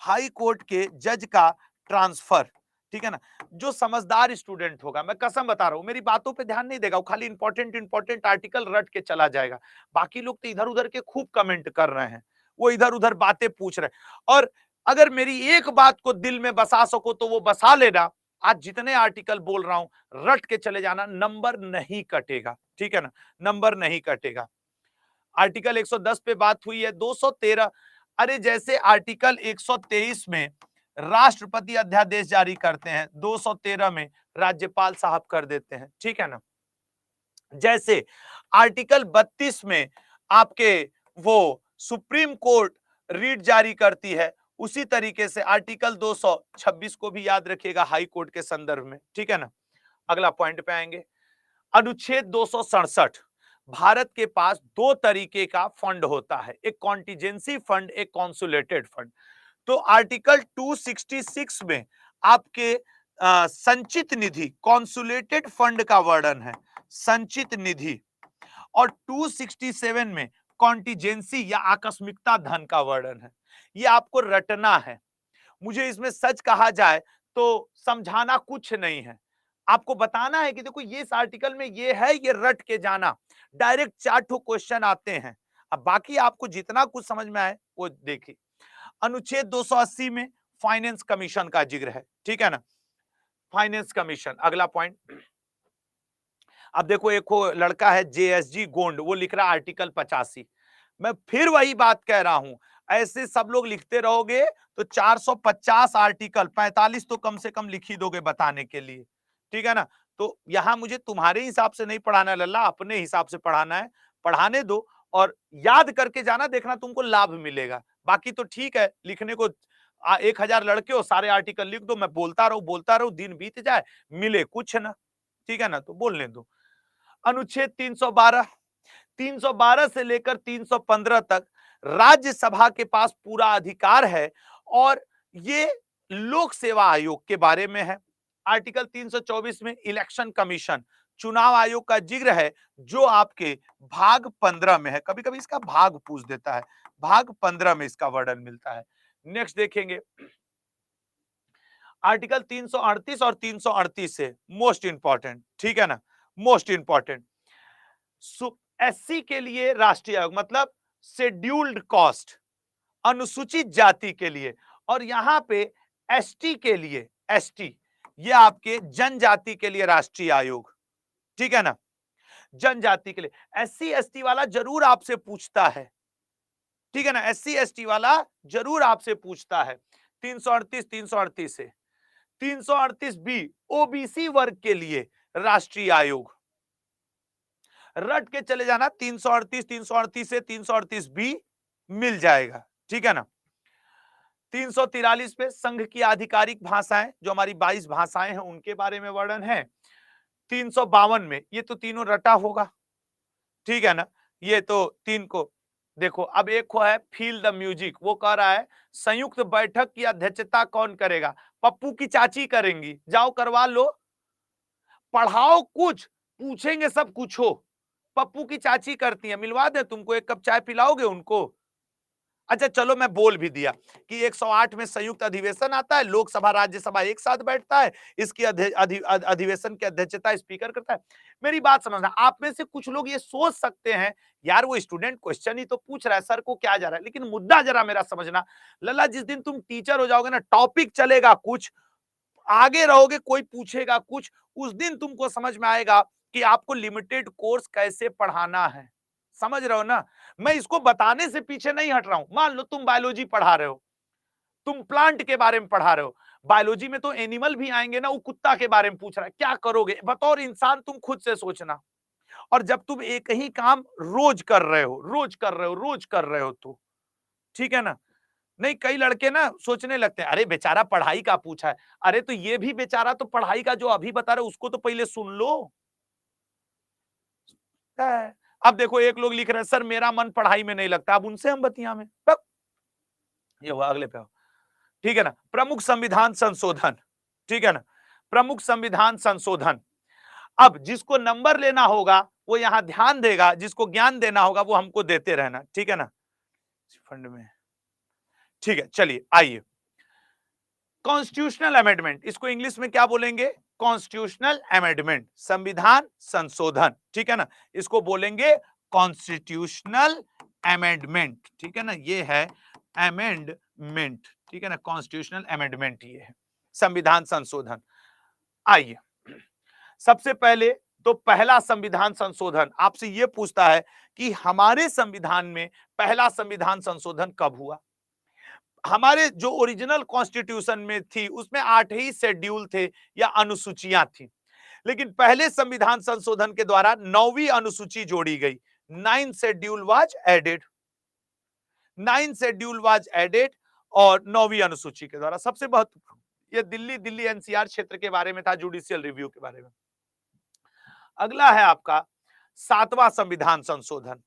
हाई कोर्ट के जज का ट्रांसफर, ठीक है ना। जो समझदार स्टूडेंट होगा, मैं कसम बता रहा हूं, मेरी बातों पे ध्यान नहीं देगा, वो खाली इंपॉर्टेंट आर्टिकल रट के चला जाएगा। बाकी लोग तो इधर उधर के खूब कमेंट कर रहे हैं, वो इधर उधर बातें पूछ रहे हैं। और अगर मेरी एक बात को दिल में बसा सको तो वो बसा लेना, आज जितने आर्टिकल बोल रहा हूं रट के चले जाना, नंबर नहीं कटेगा, ठीक है ना, नंबर नहीं कटेगा। आर्टिकल 110 पे बात हुई है। 213, अरे जैसे आर्टिकल 123 में राष्ट्रपति अध्यादेश जारी करते हैं, 213 में राज्यपाल साहब कर देते हैं, ठीक है ना। जैसे आर्टिकल 32 में आपके वो सुप्रीम कोर्ट रीट जारी करती है, उसी तरीके से आर्टिकल 226 को भी याद रखिएगा हाई कोर्ट के संदर्भ में, ठीक है ना। अगला पॉइंट पे आएंगे, अनुच्छेद 267, भारत के पास दो तरीके का फंड होता है, एक कॉन्टिजेंसी फंड, एक कॉन्सुलेटेड फंड। तो आर्टिकल 266 में आपके संचित निधि, कॉन्सुलेटेड फंड का वर्णन है, संचित निधि। और 267 में कॉन्टिजेंसी या आकस्मिकता धन का वर्णन है। ये आपको रटना है। मुझे इसमें सच कहा जाए तो समझाना कुछ नहीं है, आपको बताना है कि देखो ये इस आर्टिकल में ये है, ये रट के जाना। डायरेक्ट 4 ठो क्वेश्चन आते हैं, अब बाकी आपको जितना कुछ समझ में आए वो देखिए। अनुच्छेद 280 में फाइनेंस कमीशन का जिक्र है, ठीक है ना, फाइनेंस कमीशन। अगला पॉइंट, अब देखो एक लड़का है जेएसजी गोंड, वो लिख रहा है आर्टिकल 85। मैं फिर वही बात कह रहा हूं, ऐसे सब लोग लिखते रहोगे तो 450 आर्टिकल, 45 तो कम से कम लिख ही दोगे बताने के लिए, ठीक है ना। तो यहां मुझे तुम्हारे हिसाब से नहीं पढ़ाना है लल्ला, अपने हिसाब से पढ़ाना है, पढ़ाने दो और याद करके जाना, देखना तुमको लाभ मिलेगा। बाकी तो ठीक है, लिखने को 1000 लड़के हो, सारे आर्टिकल लिख दो, मैं बोलता रहूं, दिन बीत जाए, मिले कुछ ना, ठीक है ना, तो बोलने दो। अनुच्छेद 312, 312 से लेकर 315 तक राज्यसभा के पास पूरा अधिकार है और ये लोक सेवा आयोग के बारे में है। आर्टिकल 324 में इलेक्शन कमीशन, चुनाव आयोग का जिक्र है, जो आपके भाग 15 में है। कभी कभी इसका भाग पूछ देता है, भाग 15 में इसका वर्णन मिलता है। नेक्स्ट देखेंगे आर्टिकल 338 और 338 से मोस्ट इंपॉर्टेंट, ठीक है ना, मोस्ट इंपॉर्टेंट। एससी के लिए राष्ट्रीय आयोग, मतलब शेड्यूल्ड कास्ट, अनुसूचित जाति के लिए, और यहां पे एसटी के लिए, एसटी ये आपके जनजाति के लिए राष्ट्रीय आयोग, ठीक है ना, जनजाति के लिए। एससी एसटी वाला जरूर आपसे पूछता है, ठीक है ना, एससी एसटी वाला जरूर आपसे पूछता है। 338, 338 से 338 बी ओबीसी वर्ग के लिए राष्ट्रीय आयोग, रट के चले जाना, 338, 338 से 338 बी मिल जाएगा, ठीक है ना। 343 पे संघ की आधिकारिक भाषाएं, जो हमारी 22 भाषाएं हैं उनके बारे में वर्णन है। 352 में ये तो तीनों रटा होगा, ठीक है ना, ये तो तीन को देखो। अब एक को है फील द म्यूजिक, वो कह रहा है संयुक्त बैठक की अध्यक्षता कौन करेगा, पप्पू की चाची करेंगी, जाओ करवा लो, पढ़ाओ कुछ, पूछेंगे सब कुछ हो, पप्पू की चाची करती है, मिलवा दे तुमको, एक कप चाय पिलाओगे उनको। अच्छा चलो मैं बोल भी दिया कि 108 में संयुक्त अधिवेशन आता है, लोकसभा राज्यसभा एक साथ बैठता है, इसकी अधिवेशन की अध्यक्षता स्पीकर करता है। मेरी बात समझना, आप में से कुछ लोग ये सोच सकते हैं यार वो स्टूडेंट क्वेश्चन ही तो पूछ रहा है, सर को क्या जा रहा है, लेकिन मुद्दा जरा मेरा समझना लल्ला, जिस दिन तुम टीचर हो जाओगे ना, टॉपिक चलेगा कुछ, आगे रहोगे कोई पूछेगा कुछ, उस दिन तुमको समझ में आएगा कि आपको लिमिटेड कोर्स कैसे पढ़ाना है। समझ रहे हो ना, मैं इसको बताने से पीछे नहीं हट रहा हूं। मान लो तुम बायोलॉजी पढ़ा रहे हो, तुम प्लांट के बारे में पढ़ा रहे हो, बायोलॉजी में तो एनिमल भी आएंगे ना, वो कुत्ता के बारे में पूछ रहा है, क्या करोगे बतौर इंसान, तुम खुद से सोचना। और जब तुम एक ही काम रोज कर रहे हो, रोज कर रहे हो, तो ठीक है ना। नहीं, कई लड़के ना सोचने लगते हैं, अरे बेचारा पढ़ाई का पूछा है, अरे तो ये भी बेचारा तो पढ़ाई का जो अभी बता रहे उसको तो पहले सुन लो। अब देखो एक लोग लिख रहे हैं, सर मेरा मन पढ़ाई में नहीं लगता, अब उनसे हम बतिया में ये हुआ, अगले पे आओ। ठीक है ना। प्रमुख संविधान संशोधन, ठीक है ना, प्रमुख संविधान संशोधन। अब जिसको नंबर लेना होगा वो यहां ध्यान देगा, जिसको ज्ञान देना होगा वो हमको देते रहना, ठीक है ना। फंड में, ठीक है, चलिए आइए। कॉन्स्टिट्यूशनल अमेंडमेंट, इसको इंग्लिश में क्या बोलेंगे? कॉन्स्टिट्यूशनल अमेंडमेंट, संविधान संशोधन, ठीक है ना, इसको बोलेंगे कॉन्स्टिट्यूशनल अमेंडमेंट, ठीक है ना, ये है अमेंडमेंट, ठीक है ना, कॉन्स्टिट्यूशनल अमेंडमेंट ये है, संविधान संशोधन। आइए, सबसे पहले तो पहला संविधान संशोधन आपसे यह पूछता है कि हमारे संविधान में पहला संविधान संशोधन कब हुआ। हमारे जो ओरिजिनल कॉन्स्टिट्यूशन में थी उसमें 8 ही शेड्यूल थे या अनुसूचियां थी, लेकिन पहले संविधान संशोधन के द्वारा 9वीं अनुसूची जोड़ी गई। 9 schedule was added, 9 schedule was added, और 9वीं अनुसूची के द्वारा। सबसे महत्वपूर्ण ये दिल्ली एनसीआर क्षेत्र के बारे में था, जुडिशियल रिव्यू के बारे में। अगला है आपका 7वां संविधान संशोधन।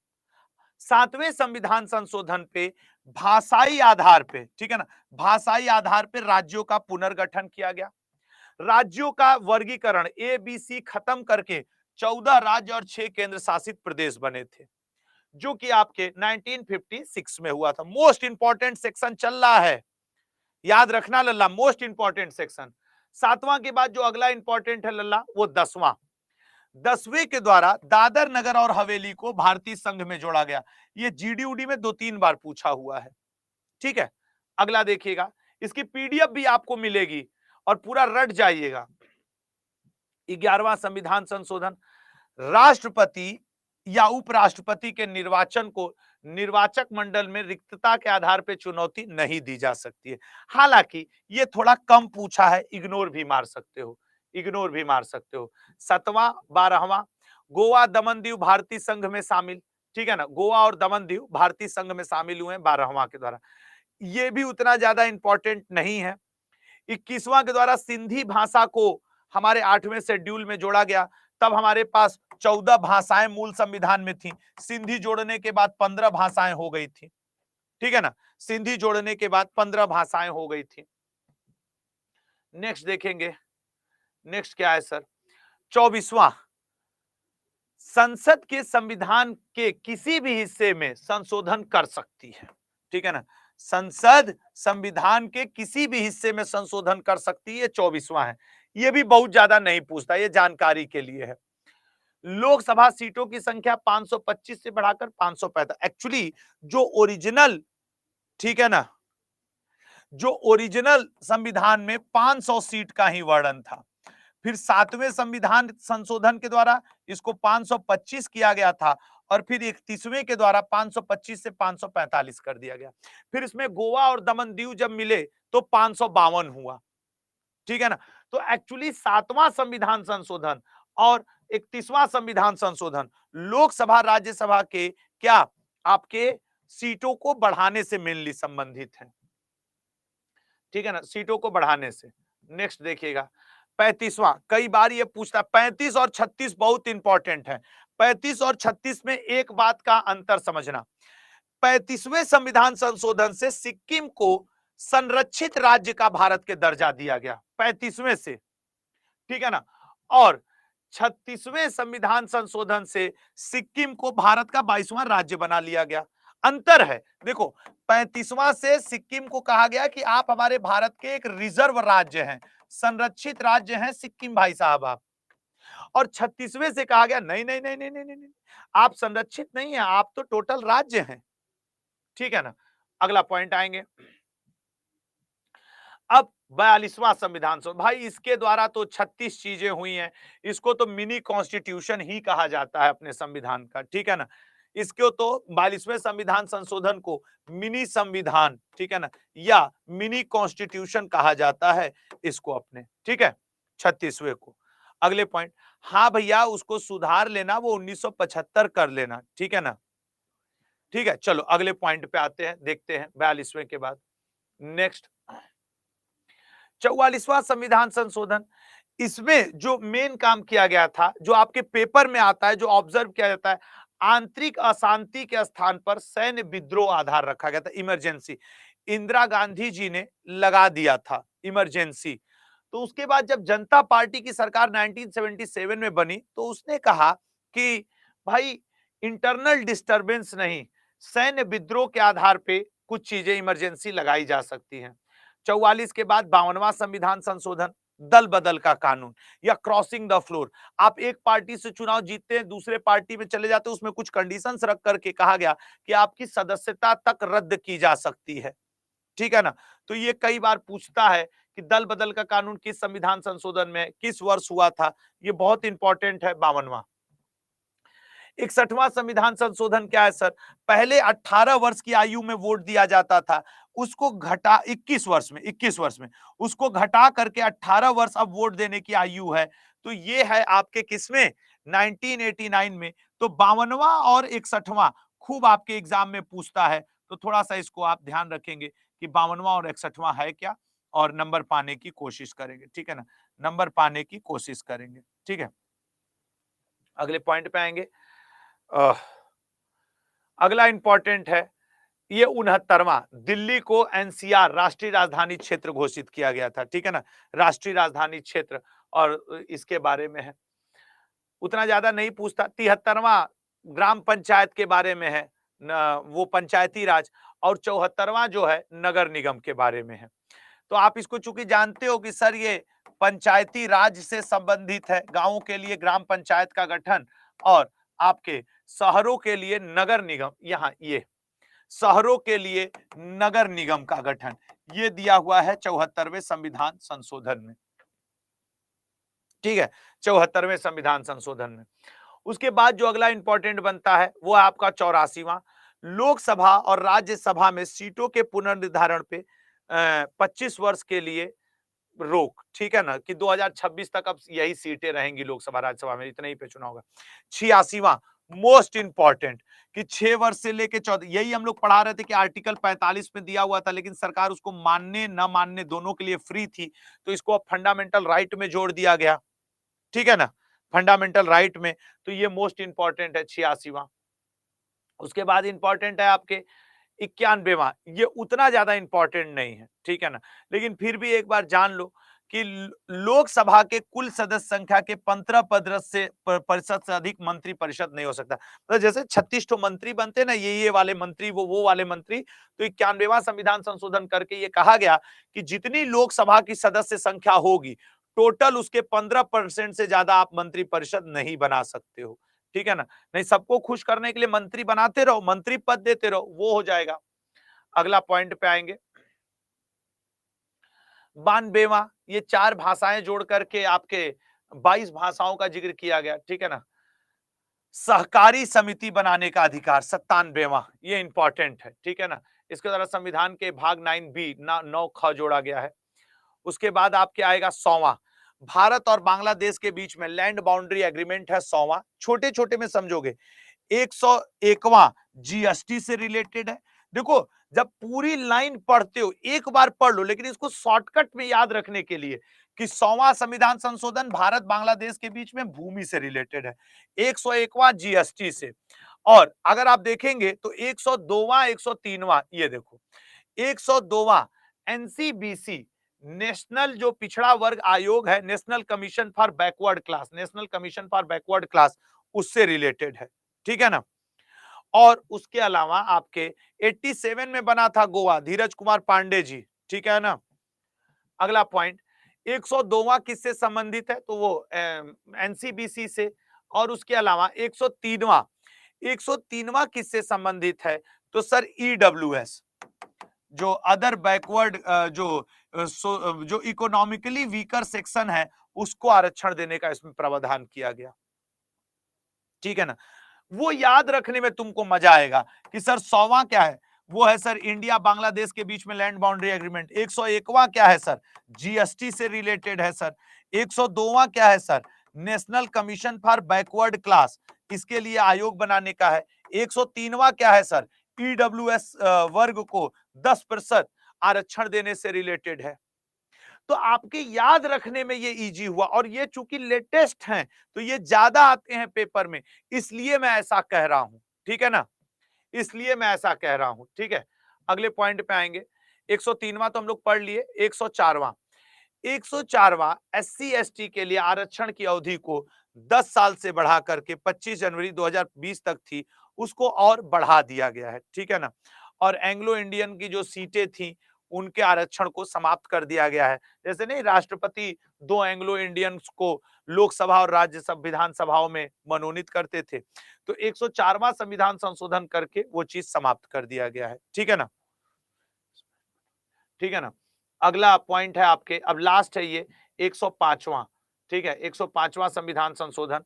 7वें संविधान संशोधन पे भाषाई आधार पे, ठीक है ना, भाषाई आधार पे राज्यों का पुनर्गठन किया गया। राज्यों का वर्गीकरण ABC खत्म करके 14 राज्य और 6 केंद्र शासित प्रदेश बने थे, जो कि आपके 1956 में हुआ था। मोस्ट इंपॉर्टेंट सेक्शन चल रहा है, याद रखना लल्ला, मोस्ट इंपॉर्टेंट सेक्शन। 7वां के बाद जो अगला इंपॉर्टेंट है लल्ला वो 10वां। 10वें के द्वारा दादर नगर और हवेली को भारतीय संघ में जोड़ा गया। ये GD में 2-3 बार पूछा हुआ है, ठीक है। अगला देखिएगा, इसकी PDF भी आपको मिलेगी और पूरा रट जाइएगा। 11वां संविधान संशोधन, राष्ट्रपति या उपराष्ट्रपति के निर्वाचन को निर्वाचक मंडल में रिक्तता के आधार पर चुनौती नहीं दी जा सकती है। हालांकि ये थोड़ा कम पूछा है, इग्नोर भी मार सकते हो, इग्नोर भी मार सकते हो। 7वां 12वां, गोवा दमन दीव भारतीय संघ में शामिल, ठीक है ना, गोवा और दमन दीव भारतीय संघ में शामिल हुए 12वां के द्वारा, ये भी उतना ज्यादा इंपॉर्टेंट नहीं है। 21वां के द्वारा सिंधी भाषा को हमारे 8वें शेड्यूल में जोड़ा गया, तब हमारे पास 14 भाषाएं मूल संविधान में थी, सिंधी जोड़ने के बाद 15 भाषाएं हो गई थी, ठीक है ना, सिंधी जोड़ने के बाद 15 भाषाएं हो गई थी। नेक्स्ट देखेंगे, नेक्स्ट क्या है सर? 24वां, संसद के संविधान के किसी भी हिस्से में संशोधन कर सकती है, ठीक है ना, संसद संविधान के किसी भी हिस्से में संशोधन कर सकती है, 24वां है। ये भी बहुत ज्यादा नहीं पूछता, ये जानकारी के लिए है। लोकसभा सीटों की संख्या 525 से बढ़ाकर 545। एक्चुअली जो ओरिजिनल, ठीक है ना, जो ओरिजिनल संविधान में 500 सीट का ही वर्णन था, फिर 7वें संविधान संशोधन के द्वारा इसको 525 किया गया था, और फिर 31वें के द्वारा 525 से 545 कर दिया गया। फिर इसमें गोवा और दमन दीव जब मिले तो 552 हुआ, ठीक है ना। तो एक्चुअली 7वां संविधान संशोधन और 31वां संविधान संशोधन लोकसभा राज्यसभा के क्या आपके सीटों को बढ़ाने से मेनली संबंधित है, ठीक है ना, सीटों को बढ़ाने से। नेक्स्ट देखिएगा 35वां, कई बार ये पूछता, 35 और 36 बहुत इंपॉर्टेंट है। 35 और 36 में एक बात का अंतर समझना, 35वें संविधान संशोधन से सिक्किम को संरक्षित राज्य का भारत के दर्जा दिया गया, 35वें से, ठीक है ना, और 36वें संविधान संशोधन से सिक्किम को भारत का 22वां राज्य बना लिया गया। अंतर है, देखो 35वां से सिक्किम को कहा गया कि आप हमारे भारत के एक रिजर्व राज्य हैं, संरक्षित राज्य हैं सिक्किम भाई साहब आप, और 36वें से कहा गया नहीं नहीं नहीं नहीं नहीं नहीं, आप संरक्षित नहीं है, आप तो टोटल राज्य हैं, ठीक है ना। अगला पॉइंट आएंगे, अब 42वां संविधान भाई इसके द्वारा तो 36 चीजें हुई हैं, इसको तो मिनी कॉन्स्टिट्यूशन ही कहा जाता है अपने संविधान का, ठीक है ना। इसको तो 42वें संविधान संशोधन को मिनी संविधान, ठीक है ना, या मिनी कॉन्स्टिट्यूशन कहा जाता है इसको अपने, ठीक है, 36वें को। अगले पॉइंट, हाँ भैया उसको सुधार लेना, वो 1975 कर लेना, ठीक है ना। ठीक है, चलो अगले पॉइंट पे आते हैं, देखते हैं 42वें के बाद। नेक्स्ट 44वां संविधान संशोधन। इसमें जो मेन काम किया गया था, जो आपके पेपर में आता है, जो ऑब्जर्व किया जाता है, आंतरिक अशांति के स्थान पर सैन्य विद्रोह आधार रखा गया था, इमरजेंसी। इंदिरा गांधी जी ने लगा दिया था इमरजेंसी। तो उसके बाद जब जनता पार्टी की सरकार 1977 में बनी, तो उसने कहा कि भाई इंटरनल डिस्टरबेंस नहीं, सैन्य विद्रोह के आधार पे कुछ चीजें इमरजेंसी लगाई जा सकती हैं। 44 के बाद 52वां संविधान संशोधन, दल बदल का कानून या क्रॉसिंग द फ्लोर। आप एक पार्टी से चुनाव जीतते हैं, दूसरे पार्टी में चले जाते हैं, उसमें कुछ कंडीशंस रख करके कहा गया कि आपकी सदस्यता तक रद्द की जा सकती है, ठीक है ना। तो ये कई बार पूछता है कि दल बदल का कानून किस संविधान संशोधन में, किस वर्ष हुआ था, ये बहुत इंपॉर्टेंट है। 52वां। 61वां संविधान संशोधन क्या है सर? पहले 18 वर्ष की आयु में वोट दिया जाता था, उसको घटा 21 वर्ष में उसको घटा करके 18 वर्ष अब वोट देने की आयु है। तो ये है आपके किसमें, 1989 में। तो 52वां और 61वां खूब आपके एग्जाम में पूछता है, तो थोड़ा सा इसको आप ध्यान रखेंगे कि 52वां और 61वां है क्या, और नंबर पाने की कोशिश करेंगे, ठीक है ना, नंबर पाने की कोशिश करेंगे, ठीक है। अगले पॉइंट पे आएंगे। अगला इंपॉर्टेंट है, ये 69वां, दिल्ली को एनसीआर राष्ट्रीय राजधानी क्षेत्र घोषित किया गया था, ठीक है ना, राष्ट्रीय राजधानी क्षेत्र, और इसके बारे में है, उतना ज्यादा नहीं पूछता। 73वां ग्राम पंचायत के बारे में है, वो पंचायती राज, और 74वां जो है नगर निगम के बारे में है। तो आप इसको चूंकि जानते हो कि सर ये पंचायती राज से संबंधित है, गांवों के लिए ग्राम पंचायत का गठन, और आपके शहरों के लिए नगर निगम, यहां ये शहरों के लिए नगर निगम का गठन, ये दिया हुआ है 74वें संविधान संशोधन में, ठीक है, 74वें संविधान संशोधन में। उसके बाद जो अगला इंपॉर्टेंट बनता है वो आपका 84वां, लोकसभा और राज्यसभा में सीटों के पुनर्निर्धारण पे 25 वर्ष के लिए रोक, ठीक है ना, कि 2026 तक अब यही सीटें रहेंगी लोकसभा राज्यसभा में, इतने ही पे चुनाव होगा। 86वां मोस्ट इंपॉर्टेंट, कि 6 वर्ष से लेके 14, यही हम लोग पढ़ा रहे थे कि आर्टिकल 45 में दिया हुआ था, लेकिन सरकार उसको मानने न मानने दोनों के लिए फ्री थी, तो इसको अब फंडामेंटल राइट में जोड़ दिया गया, ठीक है ना, फंडामेंटल राइट में। तो ये मोस्ट इंपॉर्टेंट है 86वां। उसके बाद इंपॉर्टेंट है आपके 91वां, ये उतना ज्यादा इंपॉर्टेंट नहीं है, ठीक है ना, लेकिन फिर भी एक बार जान लो कि लोकसभा के कुल सदस्य संख्या के 15 प्रतिशत से अधिक मंत्री परिषद नहीं हो सकता। तो जैसे 36 तो मंत्री बनते ना, ये वाले मंत्री, वो वाले मंत्री। तो 91वां संविधान संशोधन करके ये कहा गया कि जितनी लोकसभा की सदस्य संख्या होगी, टोटल उसके 15% से ज्यादा आप मंत्री परिषद नहीं बना सकते हो, ठीक है ना। नहीं, सबको खुश करने के लिए मंत्री बनाते रहो, मंत्री पद देते रहो, वो हो जाएगा। अगला पॉइंट पे आएंगे, 92वां, ये 4 भाषाएं जोड़ करके आपके 22 भाषाओं का जिक्र किया गया, ठीक है ना। सहकारी समिति बनाने का अधिकार 97वां, ये इंपॉर्टेंट है, ठीक है ना, इसके द्वारा संविधान के भाग 9B 9 ख जोड़ा गया है। उसके बाद आपके आएगा 100वां, भारत और बांग्लादेश के बीच में लैंड बाउंड्री एग्रीमेंट है 100वां, छोटे छोटे में समझोगे। 101वां जीएसटी से रिलेटेड है। देखो, जब पूरी लाइन पढ़ते हो एक बार पढ़ लो, लेकिन इसको शॉर्टकट में याद रखने के लिए कि 100वां संविधान संशोधन भारत बांग्लादेश के बीच में भूमि से रिलेटेड है, 101वां जीएसटी से। और अगर आप देखेंगे तो 102वां 103वां, ये देखो 102वां एनसीबीसी, नेशनल जो पिछड़ा वर्ग आयोग है, national commission for backward class, national commission for backward class, उससे रिलेटेड है, ठीक है ना। और उसके अलावा आपके 87 में बना था गोवा, धीरज कुमार पांडे जी, ठीक है ना। अगला पॉइंट, 102वां किससे संबंधित है, तो वो एनसीबीसी से। और उसके अलावा 103वां किससे संबंधित है, तो सर ईडब्ल्यूएस, जो अदर बैकवर्ड, जो इकोनॉमिकली वीकर सेक्शन है, उसको आरक्षण देने का इसमें प्रावधान किया गया, ठीक है ना। वो याद रखने में तुमको मजा आएगा कि सर 100वां क्या है, वो है सर इंडिया बांग्लादेश के बीच में लैंड बाउंड्री एग्रीमेंट। 101वां क्या है सर, जीएसटी से रिलेटेड है सर। 102वां क्या है sir, national commission for backward class, इसके लिए आयोग बनाने का है। 103वां क्या है सर, ईडब्ल्यूएस वर्ग को 10% आरक्षण देने से रिलेटेड है। तो आपके याद रखने में ये इजी हुआ, और ये चूंकि लेटेस्ट हैं तो ये ज्यादा आते हैं पेपर में, इसलिए मैं ऐसा कह रहा हूं, ठीक है ना, इसलिए मैं ऐसा कह रहा हूं, ठीक है। अगले पॉइंट पे आएंगे। 103वां तो हम लोग पढ़ लिए। 104वां, 104वां एससी एसटी के लिए आरक्षण की अवधि को 10 साल से बढ़ा करके 25 जनवरी 2020 तक थी, उसको और बढ़ा दिया गया है, ठीक है ना। और एंग्लो इंडियन की जो सीटें थी उनके आरक्षण को समाप्त कर दिया गया है। जैसे नहीं, राष्ट्रपति 2 एंग्लो इंडियंस को लोकसभा और राज्यसभा विधानसभाओं में मनोनीत करते थे, तो 104वां संविधान संशोधन करके वो चीज समाप्त कर दिया गया है, ठीक है ना, ठीक है ना। अगला पॉइंट है आपके, अब लास्ट है ये 105वां, ठीक है, 105वां संविधान संशोधन।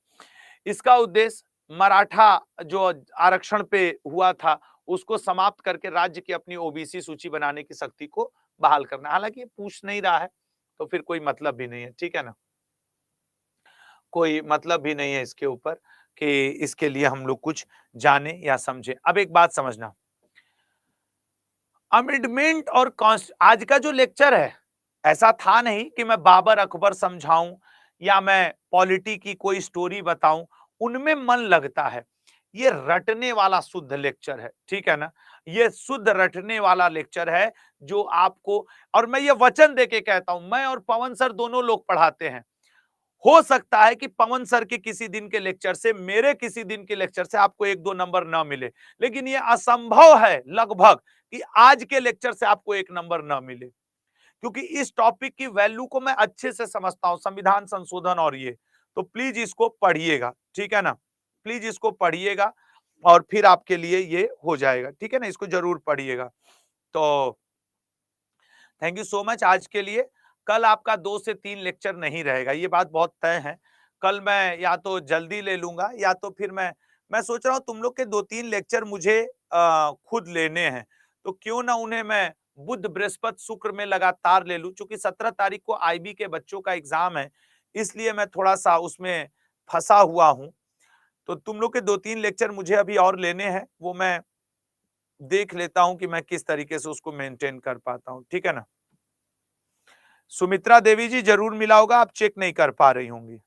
इसका उद्देश्य मराठा जो आरक्षण पे हुआ था उसको समाप्त करके राज्य की अपनी ओबीसी सूची बनाने की शक्ति को बहाल करना। हालांकि ये पूछ नहीं रहा है तो फिर कोई मतलब भी नहीं है, ठीक है ना, कोई मतलब भी नहीं है इसके ऊपर कि इसके लिए हम लोग कुछ जाने या समझे। अब एक बात समझना, अमेंडमेंट और आज का जो लेक्चर है, ऐसा था नहीं कि मैं बाबर अकबर समझाऊं या मैं पॉलिटी की कोई स्टोरी बताऊं, उनमें मन लगता है। ये रटने वाला शुद्ध लेक्चर है, ठीक है ना, ये शुद्ध रटने वाला लेक्चर है जो आपको, और मैं ये वचन देके कहता हूं, मैं और पवन सर दोनों लोग पढ़ाते हैं। हो सकता है कि पवन सर के किसी दिन के लेक्चर से, मेरे किसी दिन के लेक्चर से आपको 1-2 नंबर ना मिले, लेकिन ये असंभव है लगभग कि आज के लेक्चर से आपको 1 नंबर ना मिले, क्योंकि इस टॉपिक की वैल्यू को मैं अच्छे से समझता हूं, संविधान संशोधन और ये। तो प्लीज इसको पढ़िएगा, ठीक है ना, प्लीज इसको पढ़िएगा और फिर आपके लिए ये हो जाएगा, ठीक है ना, इसको जरूर पढ़िएगा। तो थैंक यू सो मच आज के लिए। कल आपका 2 से 3 लेक्चर नहीं रहेगा, ये बात बहुत तय है। कल मैं या तो जल्दी ले लूंगा या तो फिर मैं सोच रहा हूँ तुम लोग के 2-3 लेक्चर मुझे खुद लेने हैं, तो क्यों ना उन्हें मैं बुध बृहस्पति शुक्र में लगातार ले लूं। चूंकि 17 तारीख को आईबी के बच्चों का एग्जाम है, इसलिए मैं थोड़ा सा उसमें फंसा हुआ हूं। तो तुम लोग के 2-3 लेक्चर मुझे अभी और लेने हैं, वो मैं देख लेता हूं कि मैं किस तरीके से उसको मेंटेन कर पाता हूं, ठीक है ना। सुमित्रा देवी जी जरूर मिला होगा, आप चेक नहीं कर पा रही होंगी।